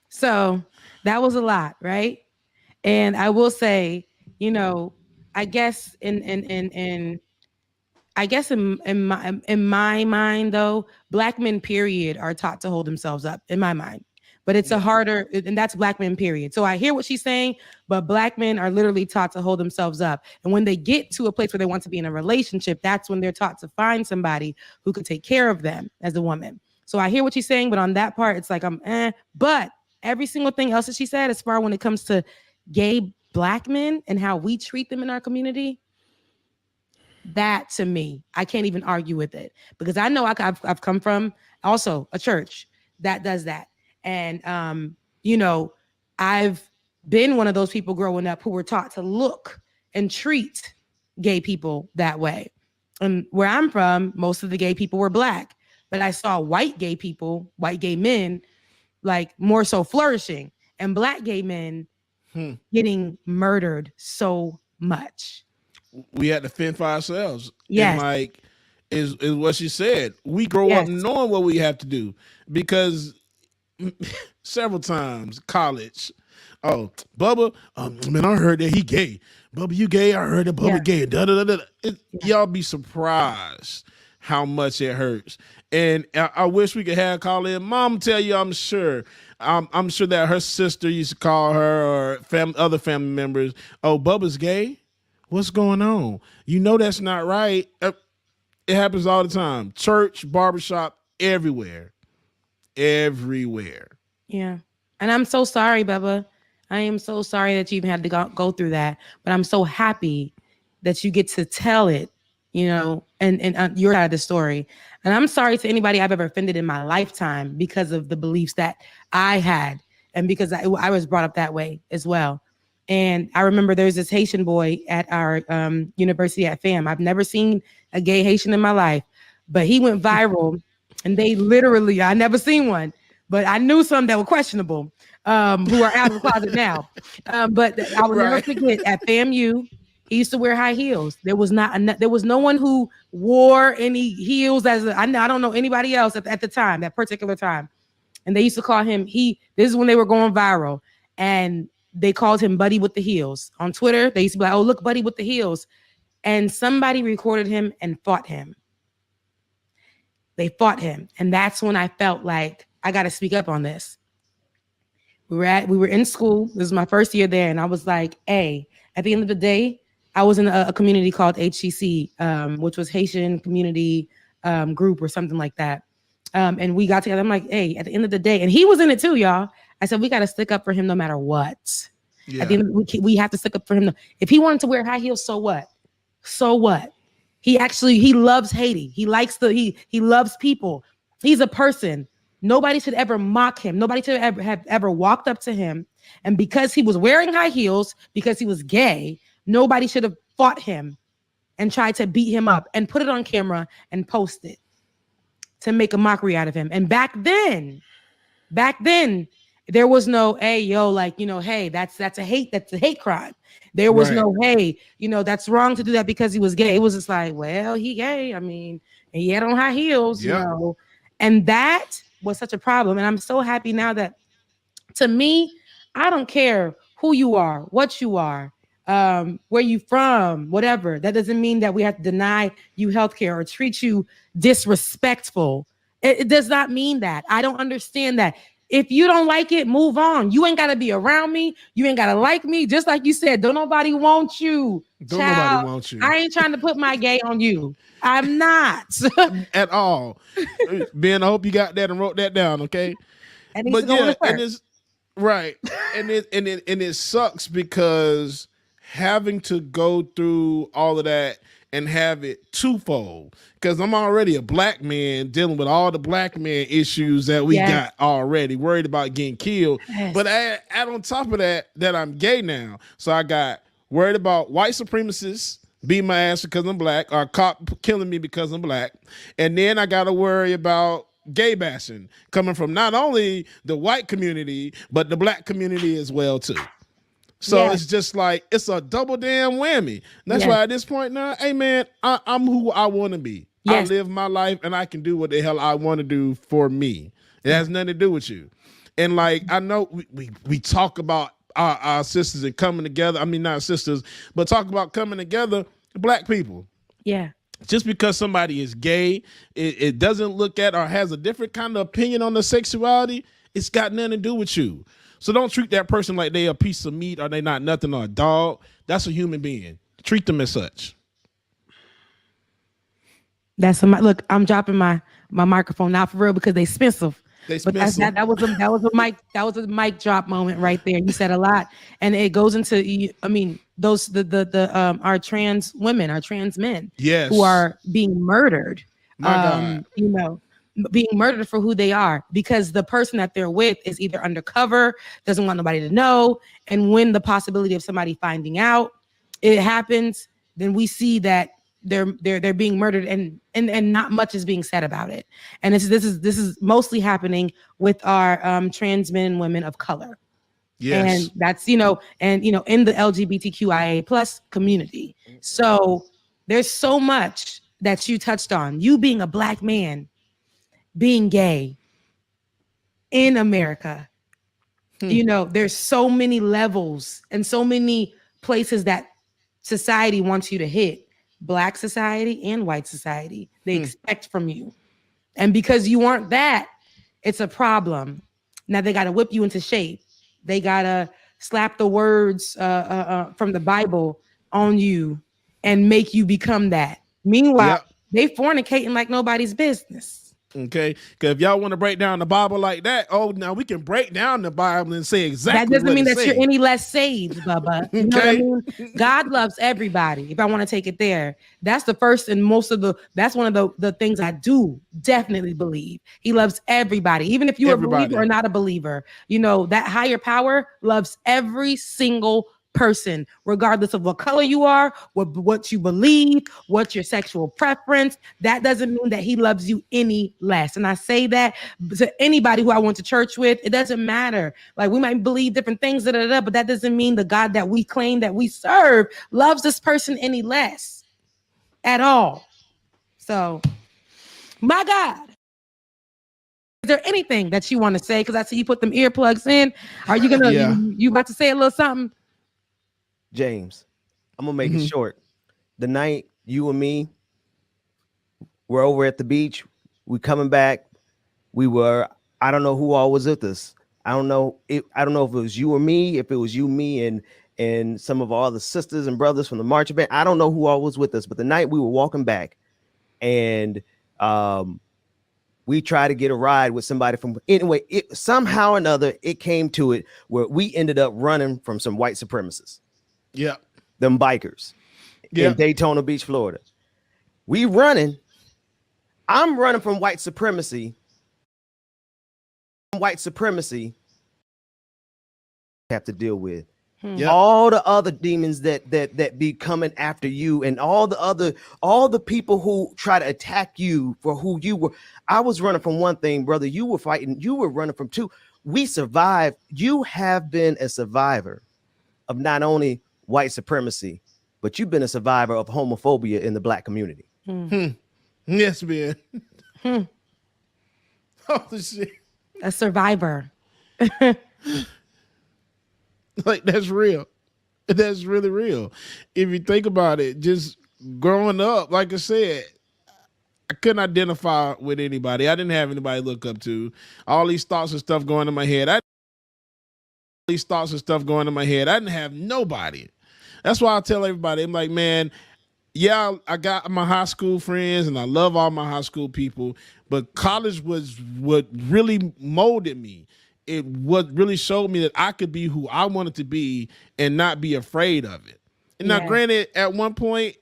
So that was a lot, right? And I will say, you know, I guess in my mind though, black men period are taught to hold themselves up in my mind. But it's a harder, and that's black men period. So I hear what she's saying, but black men are literally taught to hold themselves up. And when they get to a place where they want to be in a relationship, that's when they're taught to find somebody who can take care of them as a woman. So I hear what she's saying, but on that part, it's like, but every single thing else that she said, as far when it comes to gay black men and how we treat them in our community, that to me, I can't even argue with it because I know I've come from also a church that does that. And, you know, I've been one of those people growing up who were taught to look and treat gay people that way. And where I'm from, most of the gay people were black, but I saw white gay people, white gay men, like more so flourishing, and black gay men getting murdered so much. We had to fend for ourselves. Yes. And like, is what she said. We grow up knowing what we have to do, because several times college, oh, Bubba, man, I heard that he gay. Bubba, you gay? I heard that Bubba gay. Y'all be surprised how much it hurts. And I wish we could have Colin. Mom tell you, I'm sure that her sister used to call her, or other family members, oh, Bubba's gay? What's going on? You know that's not right. It happens all the time. Church, barbershop, everywhere. Everywhere. Yeah. And I'm so sorry, Bubba. I am so sorry that you even had to go through that. But I'm so happy that you get to tell it, you know, and your side of the story. And I'm sorry to anybody I've ever offended in my lifetime because of the beliefs that I had, and because I was brought up that way as well. And I remember there's this Haitian boy at our university at FAM. I've never seen a gay Haitian in my life, but he went viral, and they literally, I never seen one, but I knew some that were questionable, who are out of the closet now. But I will never forget, at FAMU, he used to wear high heels. There was no one who wore any heels I don't know anybody else at the time, that particular time. And they used to call him, this is when they were going viral, and they called him Buddy with the Heels. On Twitter, they used to be like, oh, look, Buddy with the Heels. And somebody recorded him and fought him. They fought him. And that's when I felt like I got to speak up on this. We were in school. This was my first year there. And I was like, hey, at the end of the day, I was in a community called HCC, which was Haitian Community Group or something like that. And we got together. I'm like, hey, at the end of the day, and he was in it too, y'all. I said, we got to stick up for him no matter what. Yeah. At the end, we have to stick up for him. If he wanted to wear high heels, so what? So what? He loves Haiti. He loves people. He's a person. Nobody should ever mock him. Nobody should have ever walked up to him. And because he was wearing high heels, because he was gay, nobody should have fought him and tried to beat him up and put it on camera and post it to make a mockery out of him. And back then, there was no, hey, yo, like, you know, hey, that's a hate crime. There was no, hey, you know, that's wrong to do that because he was gay. It was just like, well, he gay. I mean, and he had on high heels, you know. And that was such a problem. And I'm so happy now that, to me, I don't care who you are, what you are, where you from, whatever. That doesn't mean that we have to deny you healthcare or treat you disrespectful. It does not mean that. I don't understand that. If you don't like it, move on. You ain't got to be around me. You ain't got to like me. Just like you said, don't nobody want you. Nobody want you. I ain't trying to put my gay on you. I'm not. At all. Ben, I hope you got that and wrote that down, okay? And it's right. And it sucks because having to go through all of that and have it twofold, because I'm already a black man dealing with all the black man issues that we got already, worried about getting killed. Yes. But add on top of that I'm gay now. So I got worried about white supremacists beat my ass because I'm black, or a cop killing me because I'm black. And then I got to worry about gay bashing coming from not only the white community, but the black community as well too. So it's just like, it's a double damn whammy. That's why at this point now, hey man, I'm who I want to be. I live my life and I can do what the hell I want to do for me. It has nothing to do with you. And like, I know we talk about our sisters and coming together. I mean, not sisters, but talk about coming together, black people. Yeah. Just because somebody is gay, it doesn't look at or has a different kind of opinion on their sexuality, it's got nothing to do with you. So don't treat that person like they a piece of meat or they not nothing or a dog. That's a human being. Treat them as such. Look, I'm dropping my microphone now for real because they expensive. But that was a mic drop moment right there. You said a lot, and it goes into, I mean, those our trans women, our trans men, who are being murdered. You know, being murdered for who they are because the person that they're with is either undercover, doesn't want nobody to know, and when the possibility of somebody finding out it happens, then we see that they're being murdered and not much is being said about it. And this is mostly happening with our trans men and women of color. Yes. And that's, in the LGBTQIA plus community. So there's so much that you touched on, you being a Black man, being gay in America, you know, there's so many levels and so many places that society wants you to hit. Black society and white society, they expect from you. And because you aren't that, it's a problem. Now they got to whip you into shape. They got to slap the words from the Bible on you and make you become that. Meanwhile, they fornicating like nobody's business. Okay, because if y'all want to break down the Bible like that, now we can break down the Bible and say exactly. That doesn't mean that you're saying. any less saved, Bubba. You know what I mean? God loves everybody. If I want to take it there, that's the first and that's one of the things I do definitely believe. He loves everybody, even if you're a believer or not a believer. You know, that higher power loves every single person, regardless of what color you are, what you believe, what's your sexual preference. That doesn't mean that he loves you any less. And I say that to anybody who I went to church with. It doesn't matter. Like, we might believe different things, but that doesn't mean the God that we claim that we serve loves this person any less at all. So, my God. Is there anything that you want to say? Because I see you put them earplugs in. Are you gonna you about to say a little something? James, I'm gonna make it short. The night you and me were over at the beach, we coming back. I don't know who all was with us. I don't know if it was you or me, if it was you, me, and some of our other sisters and brothers from the marching band. I don't know who all was with us, but the night we were walking back, and we tried to get a ride with somebody from somehow or another, it came to it where we ended up running from some white supremacists. Yeah. Them bikers in Daytona Beach, Florida. I'm running from white supremacy. Have to deal with all the other demons that be coming after you, and all the people who try to attack you for who you were. I was running from one thing, brother. You were fighting. You were running from two. We survived. You have been a survivor of not only white supremacy, but you've been a survivor of homophobia in the Black community. Yes, man. Oh, shit. A survivor. Like, that's real. That's really real. If you think about it, just growing up, like I said, I couldn't identify with anybody. I didn't have anybody to look up to. All these thoughts and stuff going in my head. I didn't have nobody. That's why I tell everybody, I'm like, man, yeah, I got my high school friends and I love all my high school people, but college was what really molded me. It what really showed me that I could be who I wanted to be and not be afraid of it. And now, granted, at one point,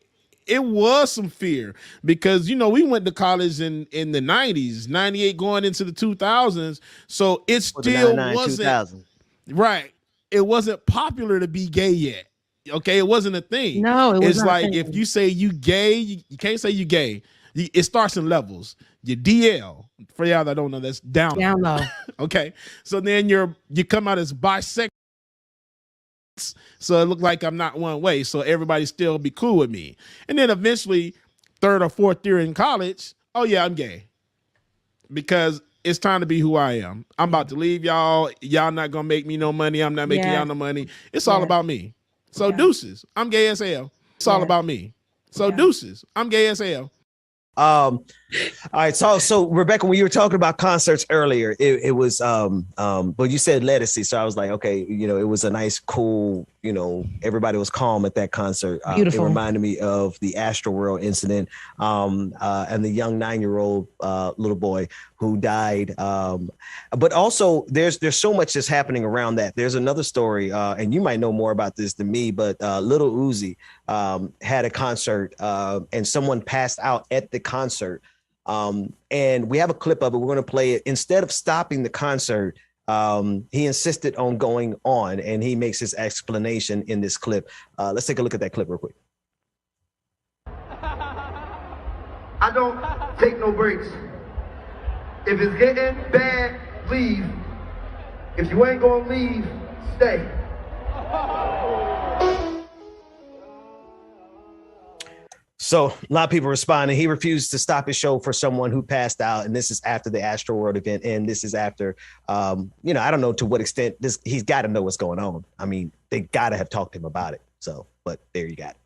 it was some fear because, you know, we went to college in the 90s, 98 going into the 2000s. So it still wasn't right. It wasn't popular to be gay yet. Okay, it wasn't a thing. No, it was It's like if you say you gay, you can't say you gay. It starts in levels. Your DL, for y'all that don't know, that's down low. Okay, so then you come out as bisexual. So it looked like I'm not one way. So everybody still be cool with me. And then eventually, third or fourth year in college, oh yeah, I'm gay. Because it's time to be who I am. I'm about to leave y'all. Y'all not gonna make me no money. I'm not making y'all no money. It's all about me. So deuces, I'm gay as hell. It's all about me. So deuces, I'm gay as hell. All right. So Rebecca, when you were talking about concerts earlier, it was but you said Lettucey. So I was like, okay, you know, it was a nice, cool, you know, everybody was calm at that concert. Beautiful. It reminded me of the Astroworld incident and the young 9-year-old little boy who died. But also there's so much that's happening around that. There's another story, and you might know more about this than me, but Little Uzi had a concert and someone passed out at the concert. And we have a clip of it. We're going to play it. Instead of stopping the concert, he insisted on going on, and he makes his explanation in this clip. Let's take a look at that clip real quick. I don't take no breaks. If it's getting bad, leave. If you ain't gonna leave, stay. So a lot of people responding. He refused to stop his show for someone who passed out, and this is after the Astroworld event, and this is after, I don't know to what extent he's got to know what's going on. I mean, they got to have talked to him about it. So, but there you got it.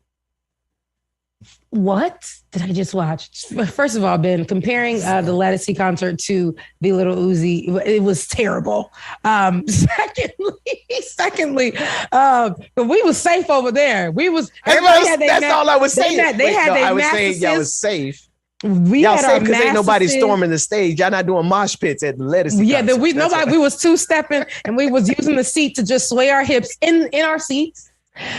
What did I just watch? First of all, Ben, comparing the Ledisi concert to the Little Uzi, it was terrible. Secondly, but we was safe over there. We was. That's all I was saying. I was saying y'all was safe. We y'all had safe because ain't nobody mattresses. storming the stage. Y'all not doing mosh pits at the Ledisi. Yeah, we was two-stepping, and we was using the seat to just sway our hips in our seats.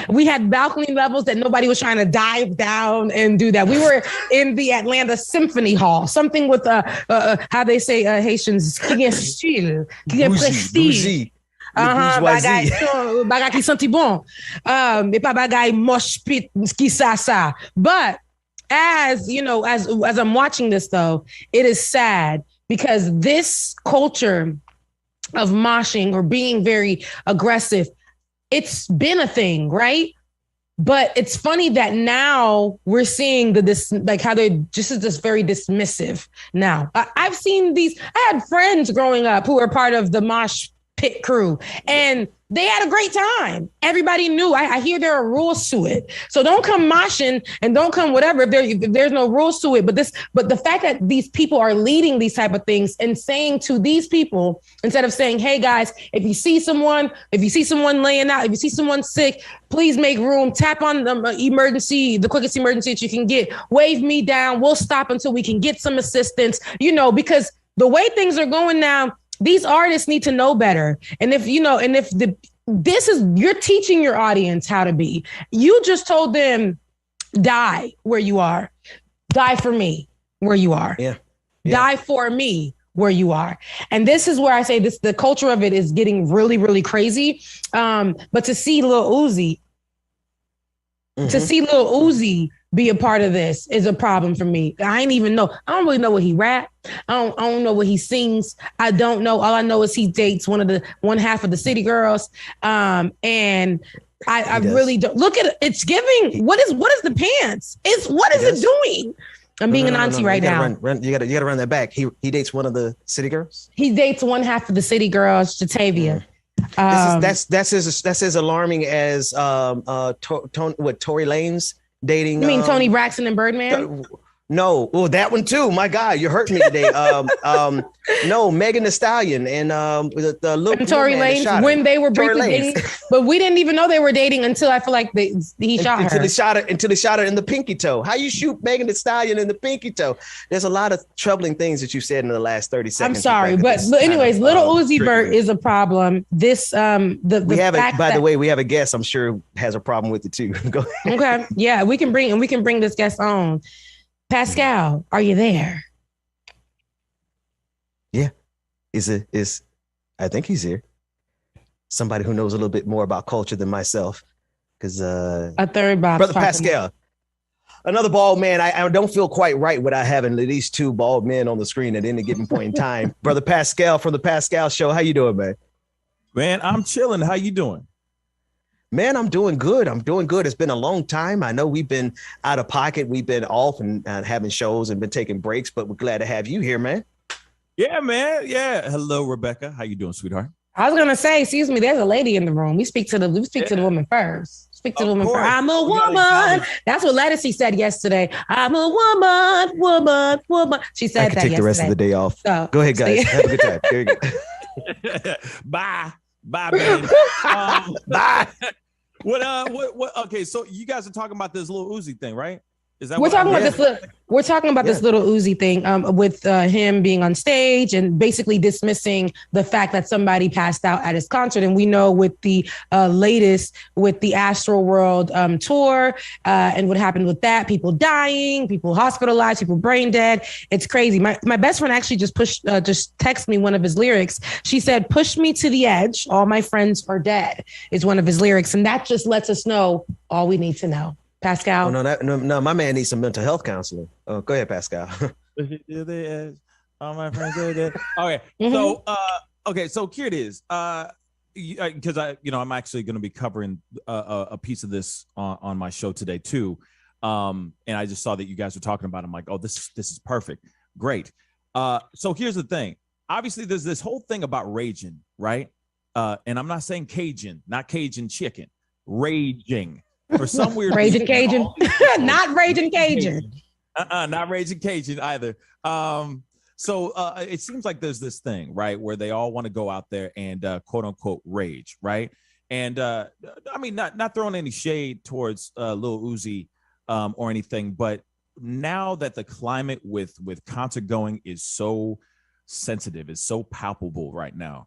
We had balcony levels that nobody was trying to dive down and do that. We were in the Atlanta Symphony Hall, something with how they say Haitians, prestige. Bagay qui senti bon. Et pas bagay mosh pit qui sa. But as you know, as I'm watching this though, it is sad because this culture of moshing or being very aggressive, it's been a thing, right? But it's funny that now we're seeing how they're just very dismissive now. I've seen these. I had friends growing up who were part of the mosh pit crew, and they had a great time. Everybody knew. I hear there are rules to it, so don't come moshing and don't come whatever if there's no rules to it. But the fact that these people are leading these type of things and saying to these people, instead of saying, "Hey guys, if you see someone laying out, if you see someone sick, please make room. Tap on the quickest emergency that you can get. Wave me down. We'll stop until we can get some assistance." Because the way things are going now, these artists need to know better. And you're teaching your audience how to be. You just told them, die where you are. Die for me where you are. Yeah. Die for me where you are. And this is where I say the culture of it is getting really, really crazy. But to see Lil Uzi, be a part of this is a problem for me. I ain't even know. I don't really know what he rap. I don't know what he sings. I don't know. All I know is he dates one half of the City Girls. And I really don't look at it. It's giving. What is the pants? What is it doing? I'm being an auntie right now. You gotta run that back. He dates one of the City Girls. He dates one half of the City Girls, Jatavia. That's as alarming as Tory Lanez dating. You mean Tony Braxton and Birdman? No, that one too. My God, you hurt me today. No, Megan Thee Stallion and the little and Tory Lanez when they were briefly dating, but we didn't even know they were dating until I feel like he shot her. Until they shot her in the pinky toe. How you shoot Megan Thee Stallion in the pinky toe? There's a lot of troubling things that you said in the last 30 seconds. I'm sorry, but anyways, Little Uzi Vert is a problem. This we have a guest. I'm sure has a problem with it too. Go ahead. Okay, yeah, we can bring this guest on. Pascal, are you there? Yeah, I think he's here. Somebody who knows a little bit more about culture than myself, because a third box, brother Pascal, another bald man. I don't feel quite right without having at least two bald men on the screen at any given point in time. Brother Pascal from the Pascal Show, how you doing, man? Man, I'm chilling. How you doing? Man, I'm doing good. It's been a long time. I know we've been out of pocket. We've been off and having shows and been taking breaks, but we're glad to have you here, man. Yeah, man. Yeah. Hello, Rebecca. How you doing, sweetheart? I was gonna say, excuse me, there's a lady in the room. We speak to the woman first. Speak to the woman first. I'm a woman. That's what Ledisi said yesterday. I'm a woman. She said that yesterday. I can take the rest of the day off. So, go ahead, guys. Have a good time. Very good. Bye, man. Bye. What? Okay, so you guys are talking about this Lil Uzi thing, right? Is that we're talking about this Little Uzi thing with him being on stage and basically dismissing the fact that somebody passed out at his concert. And we know with the latest with the Astroworld tour and what happened with that, people dying, people hospitalized, people brain dead. It's crazy. My best friend actually just texted me one of his lyrics. She said, "Push me to the edge. All my friends are dead," is one of his lyrics. And that just lets us know all we need to know. Pascal? No, my man needs some mental health counseling. Oh, go ahead, Pascal. All my friends are dead. Okay, so here it is. Because I'm actually going to be covering a piece of this on my show today too. And I just saw that you guys were talking about it. I'm like, oh, this is perfect. Great. So here's the thing. Obviously, there's this whole thing about raging, right? And I'm not saying Cajun, not Cajun chicken, raging. For some weird Raging Cajun, not Raging Cajun. Not Raging Cajun either. So it seems like there's this thing, right, where they all want to go out there and quote unquote rage, right? And I mean, not throwing any shade towards Lil Uzi or anything, but now that the climate with concert going is so sensitive, is so palpable right now,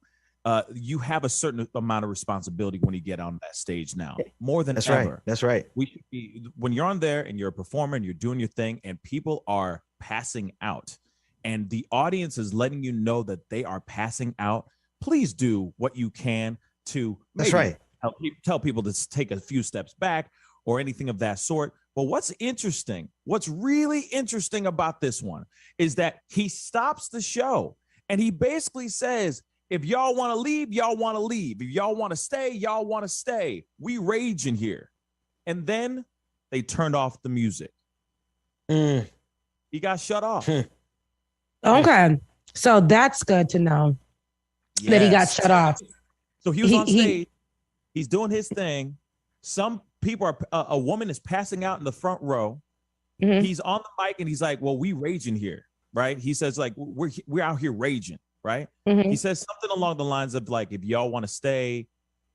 you have a certain amount of responsibility when you get on that stage now, more than ever. Right. That's right. We should be, when you're on there and you're a performer and you're doing your thing and people are passing out and the audience is letting you know that they are passing out, please do what you can to tell people to take a few steps back or anything of that sort. But what's really interesting about this one is that he stops the show and he basically says, if y'all want to leave, y'all want to leave. If y'all want to stay, y'all want to stay. We rage in here. And then they turned off the music. He got shut off. Okay. So that's good to know that he got shut off. So he was on stage. He's doing his thing. Some people are, a woman is passing out in the front row. Mm-hmm. He's on the mic and he's like, well, we raging here, right? He says like, we're out here raging, right? Mm-hmm. He says something along the lines of like, if y'all want to stay,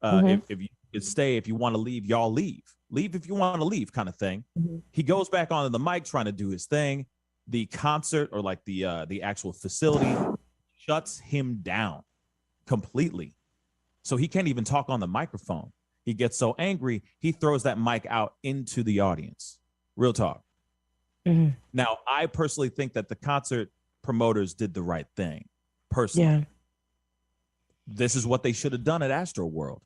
if you could stay, if you want to leave, y'all leave. Leave if you want to leave, kind of thing. Mm-hmm. He goes back onto the mic trying to do his thing. The concert or like the actual facility shuts him down completely. So he can't even talk on the microphone. He gets so angry, he throws that mic out into the audience. Real talk. Mm-hmm. Now, I personally think that the concert promoters did the right thing. Personally. Yeah. This is what they should have done at Astroworld.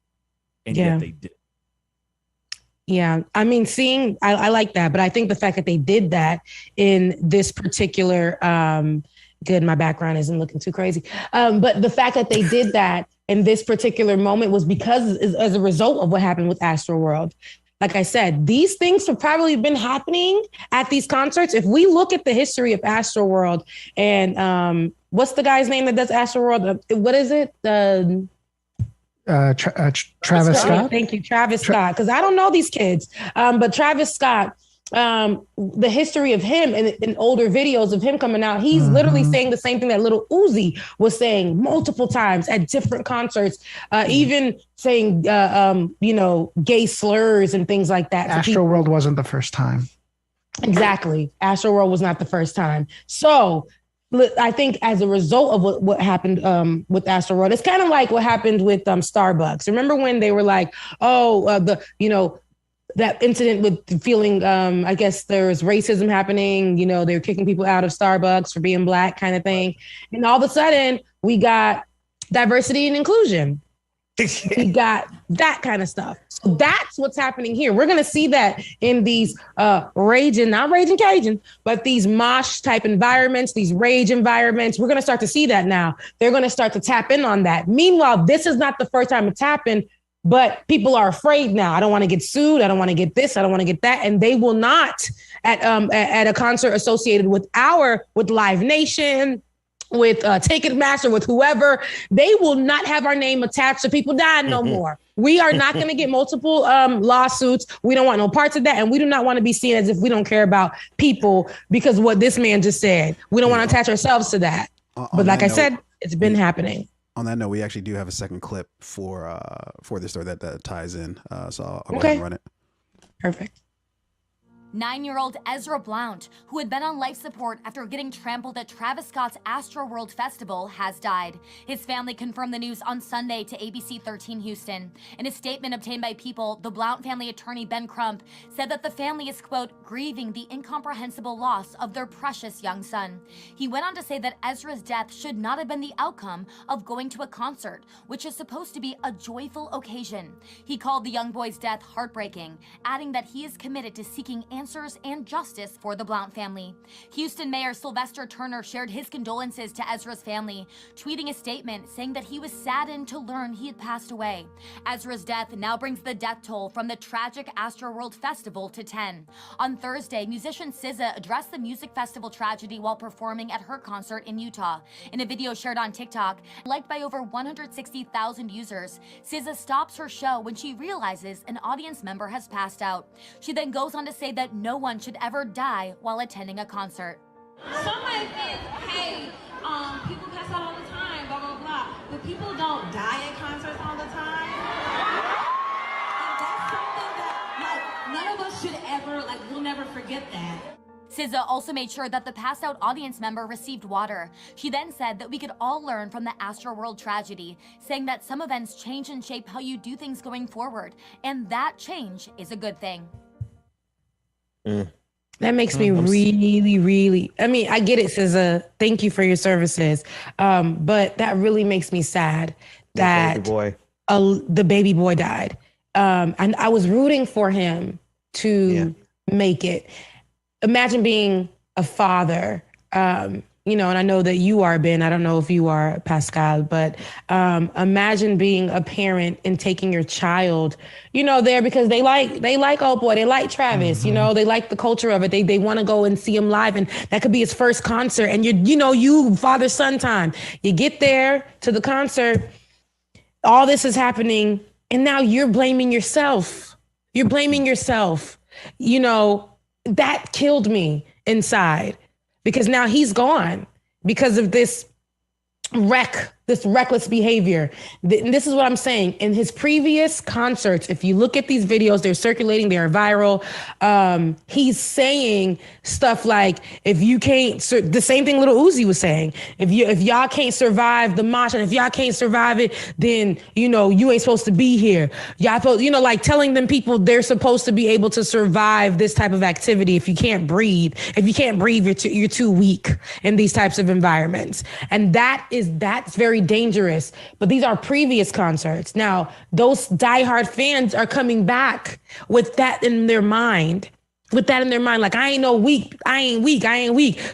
And yet they did. Yeah, I mean, I like that, but I think the fact that they did that in this particular, good, my background isn't looking too crazy, but the fact that they did that in this particular moment was because as a result of what happened with Astroworld. Like I said, these things have probably been happening at these concerts. If we look at the history of Astroworld and what's the guy's name that does Astroworld? What is it? Travis Scott. Thank you, Travis Scott. Because I don't know these kids, but Travis Scott, the history of him and in older videos of him coming out, he's literally saying the same thing that Lil Uzi was saying multiple times at different concerts, even saying, gay slurs and things like that. Astroworld wasn't the first time. Exactly. Astroworld was not the first time. So I think as a result of what happened with Astroworld, it's kind of like what happened with Starbucks. Remember when they were like, that incident with feeling, I guess there was racism happening, they were kicking people out of Starbucks for being Black kind of thing. And all of a sudden we got diversity and inclusion. We got that kind of stuff. So that's what's happening here. We're going to see that in these not raging Cajun, but these mosh type environments, these rage environments. We're going to start to see that now. They're going to start to tap in on that. Meanwhile, this is not the first time it's happened, but people are afraid now. I don't want to get sued. I don't want to get this. I don't want to get that. And they will not at a concert associated with Live Nation, with Ticketmaster, with whoever, they will not have our name attached to people dying no more. We are not going to get multiple lawsuits. We don't want no parts of that. And we do not want to be seen as if we don't care about people because of what this man just said. We don't want to attach ourselves to that. But like I said, it's been happening. On that note, we actually do have a second clip for this story that ties in. So I'll go ahead and run it. Perfect. 9-year-old Ezra Blount, who had been on life support after getting trampled at Travis Scott's Astroworld Festival, has died. His family confirmed the news on Sunday to ABC 13 Houston. In a statement obtained by People, the Blount family attorney Ben Crump said that the family is, quote, grieving the incomprehensible loss of their precious young son. He went on to say that Ezra's death should not have been the outcome of going to a concert, which is supposed to be a joyful occasion. He called the young boy's death heartbreaking, adding that he is committed to seeking answers answers and justice for the Blount family. Houston Mayor Sylvester Turner shared his condolences to Ezra's family, tweeting a statement saying that he was saddened to learn he had passed away. Ezra's death now brings the death toll from the tragic Astroworld Festival to 10. On Thursday, musician SZA addressed the music festival tragedy while performing at her concert in Utah. In a video shared on TikTok, liked by over 160,000 users, SZA stops her show when she realizes an audience member has passed out. She then goes on to say that no one should ever die while attending a concert. Some might think, hey, people pass out all the time, blah, blah, blah. But people don't die at concerts all the time. And that's something that, none of us should ever, we'll never forget that. SZA also made sure that the passed out audience member received water. She then said that we could all learn from the Astroworld tragedy, saying that some events change and shape how you do things going forward, and that change is a good thing. That makes me really, I mean, I get it, SZA. Thank you for your services. But that really makes me sad that the baby boy died. And I was rooting for him to make it. Imagine being a father, and I know that you are, Ben. I don't know if you are, Pascal, but imagine being a parent and taking your child, there because they like old boy, they like Travis, they like the culture of it. They want to go and see him live, and that could be his first concert. And you father-son time. You get there to the concert, all this is happening, and now you're blaming yourself. You're blaming yourself. That killed me inside because now he's gone because of this reckless behavior. This is what I'm saying. In his previous concerts, if you look at these videos, they're circulating, they're viral. He's saying stuff like, if you can't, the same thing Lil Uzi was saying, if y'all can't survive the mosh, and if y'all can't survive it, then, you ain't supposed to be here. Y'all supposed, like telling them people they're supposed to be able to survive this type of activity. If you can't breathe, you're too weak in these types of environments. And that's very dangerous. But these are previous concerts. Now, those diehard fans are coming back with that in their mind. Like, I ain't weak.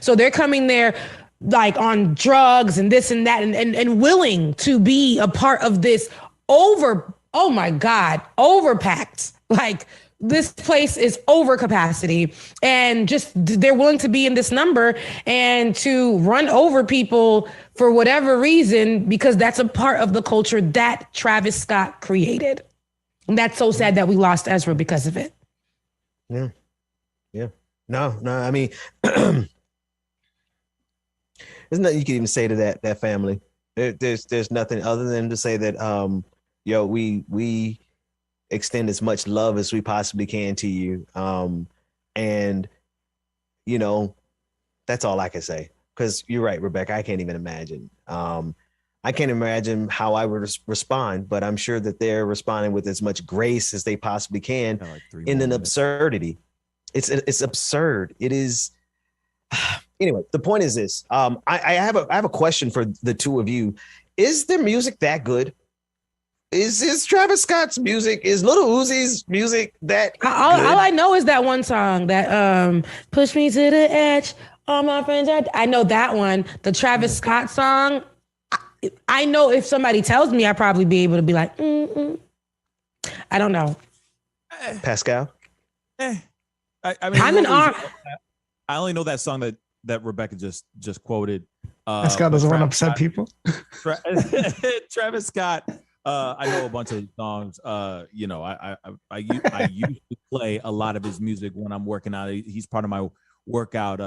So they're coming there like on drugs and this and that and willing to be a part of this overpacked. Like, this place is over capacity, and just they're willing to be in this number and to run over people for whatever reason, because that's a part of the culture that Travis Scott created. And that's so sad that we lost Ezra because of it. Yeah. No, I mean, there's nothing you can even say to that family. There's nothing other than to say that, we extend as much love as we possibly can to you. And that's all I can say. Because you're right, Rebecca, I can't even imagine. I can't imagine how I would respond, but I'm sure that they're responding with as much grace as they possibly can in an absurdity. It's absurd. It is. Anyway, the point is this. I have a question for the two of you. Is their music that good? Is Travis Scott's music, is Lil Uzi's music that good? All I know is that one song that push me to the edge. All my friends I know that one. The Travis Scott song. I know if somebody tells me, I'd probably be able to be like, I don't know. Pascal? I mean, I only know that song that Rebecca just quoted. Pascal doesn't want to upset people. Travis Scott. I know a bunch of songs. I used to play a lot of his music when I'm working out. He's part of my workout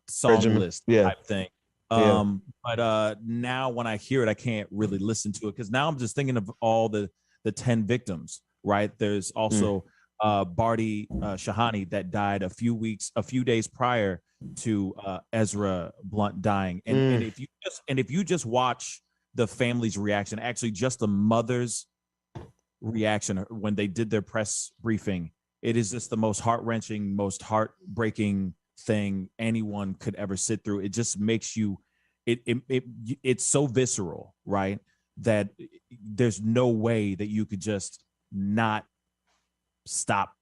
song list type thing. But now when I hear it, I can't really listen to it because now I'm just thinking of all the 10 victims. Right? There's also Barty Shahani that died a few days prior to Ezra Blount dying. And if you just watch the family's reaction, actually just the mother's reaction when they did their press briefing, it is just the most heart-wrenching, most heartbreaking thing anyone could ever sit through. It just makes you, it's so visceral, right? That there's no way that you could just not stop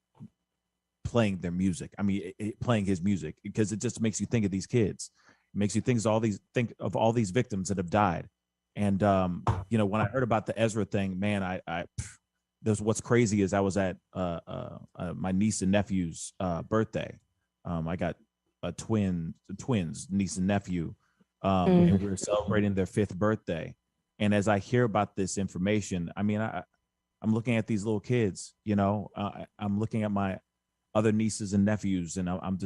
playing their music. I mean, playing his music, because it just makes you think of these kids. It makes you think of all these victims that have died. And you know, when I heard about the Ezra thing, man, what's crazy is I was at my niece and nephew's birthday. I got twins, niece and nephew, and we were celebrating their 5th birthday. And as I hear about this information, I mean, I'm looking at these little kids, you know, I'm looking at my other nieces and nephews, and I'm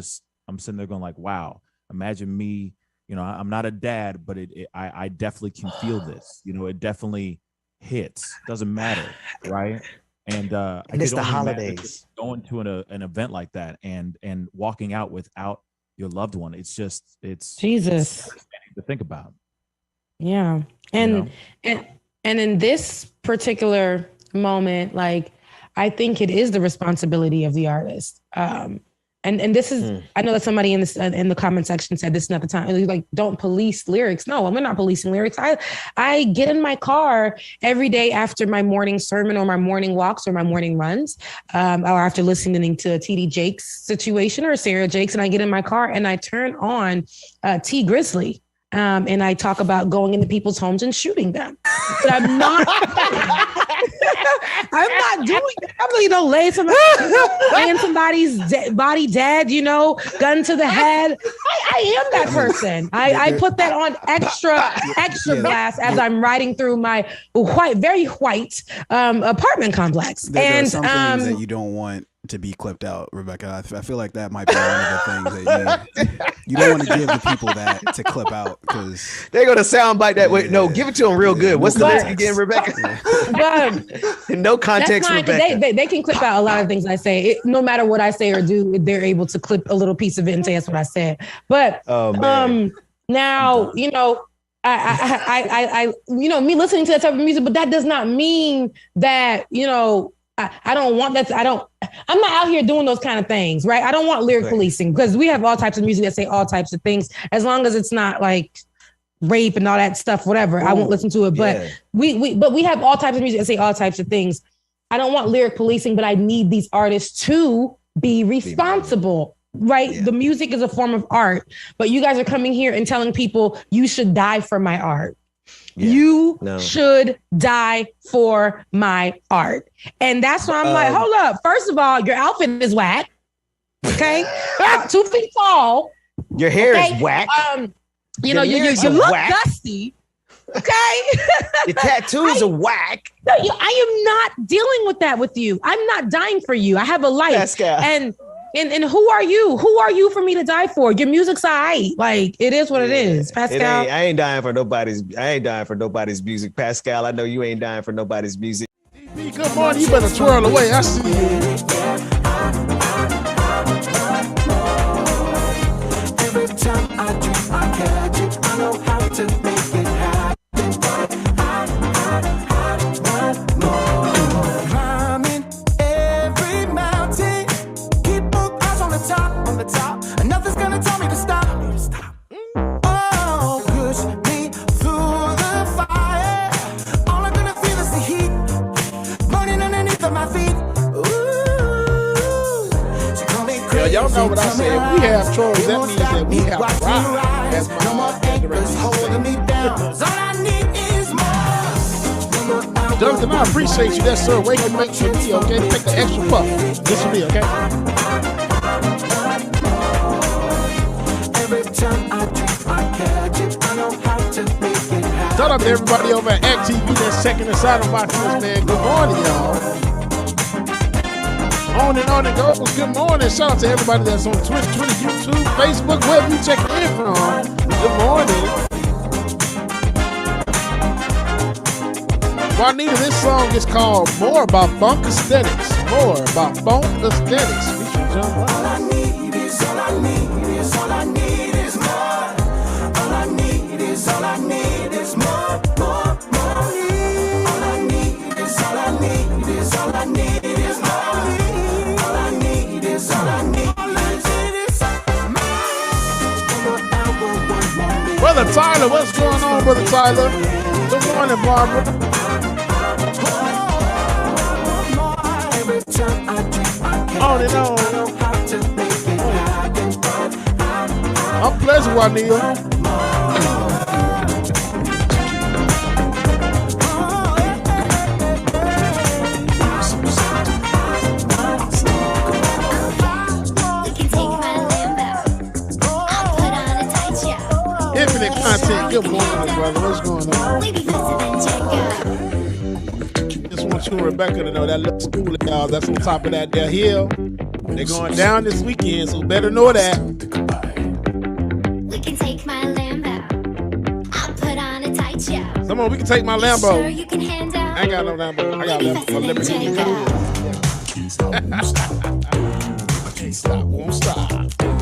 sitting there going like, wow, imagine me, you know, I'm not a dad, but I definitely can feel this, you know, it definitely hits, doesn't matter, right? And it's the holidays, going to an event like that and walking out without your loved one. It's Jesus to think about. Yeah. And in this particular moment, like, I think it is the responsibility of the artist. And this is, I know that somebody in the comment section said this is not the time. Like, don't police lyrics. No, we're not policing lyrics. I get in my car every day after my morning sermon or my morning walks or my morning runs, or after listening to a TD Jakes situation or Sarah Jakes, and I get in my car and I turn on T Grizzly. And I talk about going into people's homes and shooting them. But I'm not doing that. I'm like, you know, laying somebody's body dead, you know, gun to the head. I am that person. I put that on extra blast as I'm riding through my very white apartment complex. There are some things that you don't want to be clipped out, Rebecca. I feel like that might be one of the things that you don't want to give the people that to clip out, because they're gonna soundbite that way. No, give it to them real good. What's the lyric again, Rebecca? No context, Rebecca. They can clip out a lot of things I say. No matter what I say or do, they're able to clip a little piece of it and say that's what I said. But now, you know, I you know, me listening to that type of music, but that does not mean that, you know, I don't want that. I'm not out here doing those kind of things, right? I don't want lyric policing, because we have all types of music that say all types of things, as long as it's not like rape and all that stuff, whatever. I won't listen to it. But we have all types of music that say all types of things. I don't want lyric policing, but I need these artists to be responsible, right? Yeah. The music is a form of art, but you guys are coming here and telling people you should die for my art. Yeah. You should die for my art. And that's why I'm like, hold up. First of all, your outfit is whack. Okay. 2 feet tall. Your hair is whack. You know, you look dusty. Okay. The tattoos are whack. No, I am not dealing with that with you. I'm not dying for you. I have a life. Pascal. And who are you? Who are you for me to die for? Your music's all right. Like, it is what it is, Pascal. I ain't dying for nobody's music, Pascal. I know you ain't dying for nobody's music. Good morning. You better twirl away. I see you. Every time I dream, I catch it. I know how to make it happen. Climbing every mountain. Keep both eyes on the top. And nothing's gonna tell me to stop. Oh, push me through the fire. All I'm gonna feel is the heat burning underneath of my feet. Yeah, y'all know what I say. If we have trolls, that means that we have pride. That's my holding me down. All I need is more. Jonathan, I appreciate you. That's sir. Wake and make for me, okay? Take the extra puff. This for me, okay? Every time I dream, I catch it. I know how to make it happen. Shout out to everybody over at Act TV that's checking us out and watching this, man. Good morning, y'all. On and goes. Good morning. Shout out to everybody that's on Twitch, Twitter, YouTube, Facebook, wherever you check in from. Good morning. Juanita, this song is called More About Funk Aesthetics. More About Funk Aesthetics. We should jump on. All I need is, all I need is, all I need is more. All I need is, all I need is more, more, more. All I need is, all I need is, all I need is more. All I need is, all I need is more. Brother Tyler, what's going on, Brother Tyler? Good morning, Barbara. On and on. I'm pleasant, Juanita. Infinite content. Good morning, brother. What's going on? Just want you and Rebecca to know that little school of y'all that's on top of that there hill. They're going down this weekend, so better know that. We can take my Lambo. I'll put on a tight show. Come on, we can take my Lambo. Sure you can hand out. I ain't got no Lambo. I got Lambo. Can't stop, won't stop.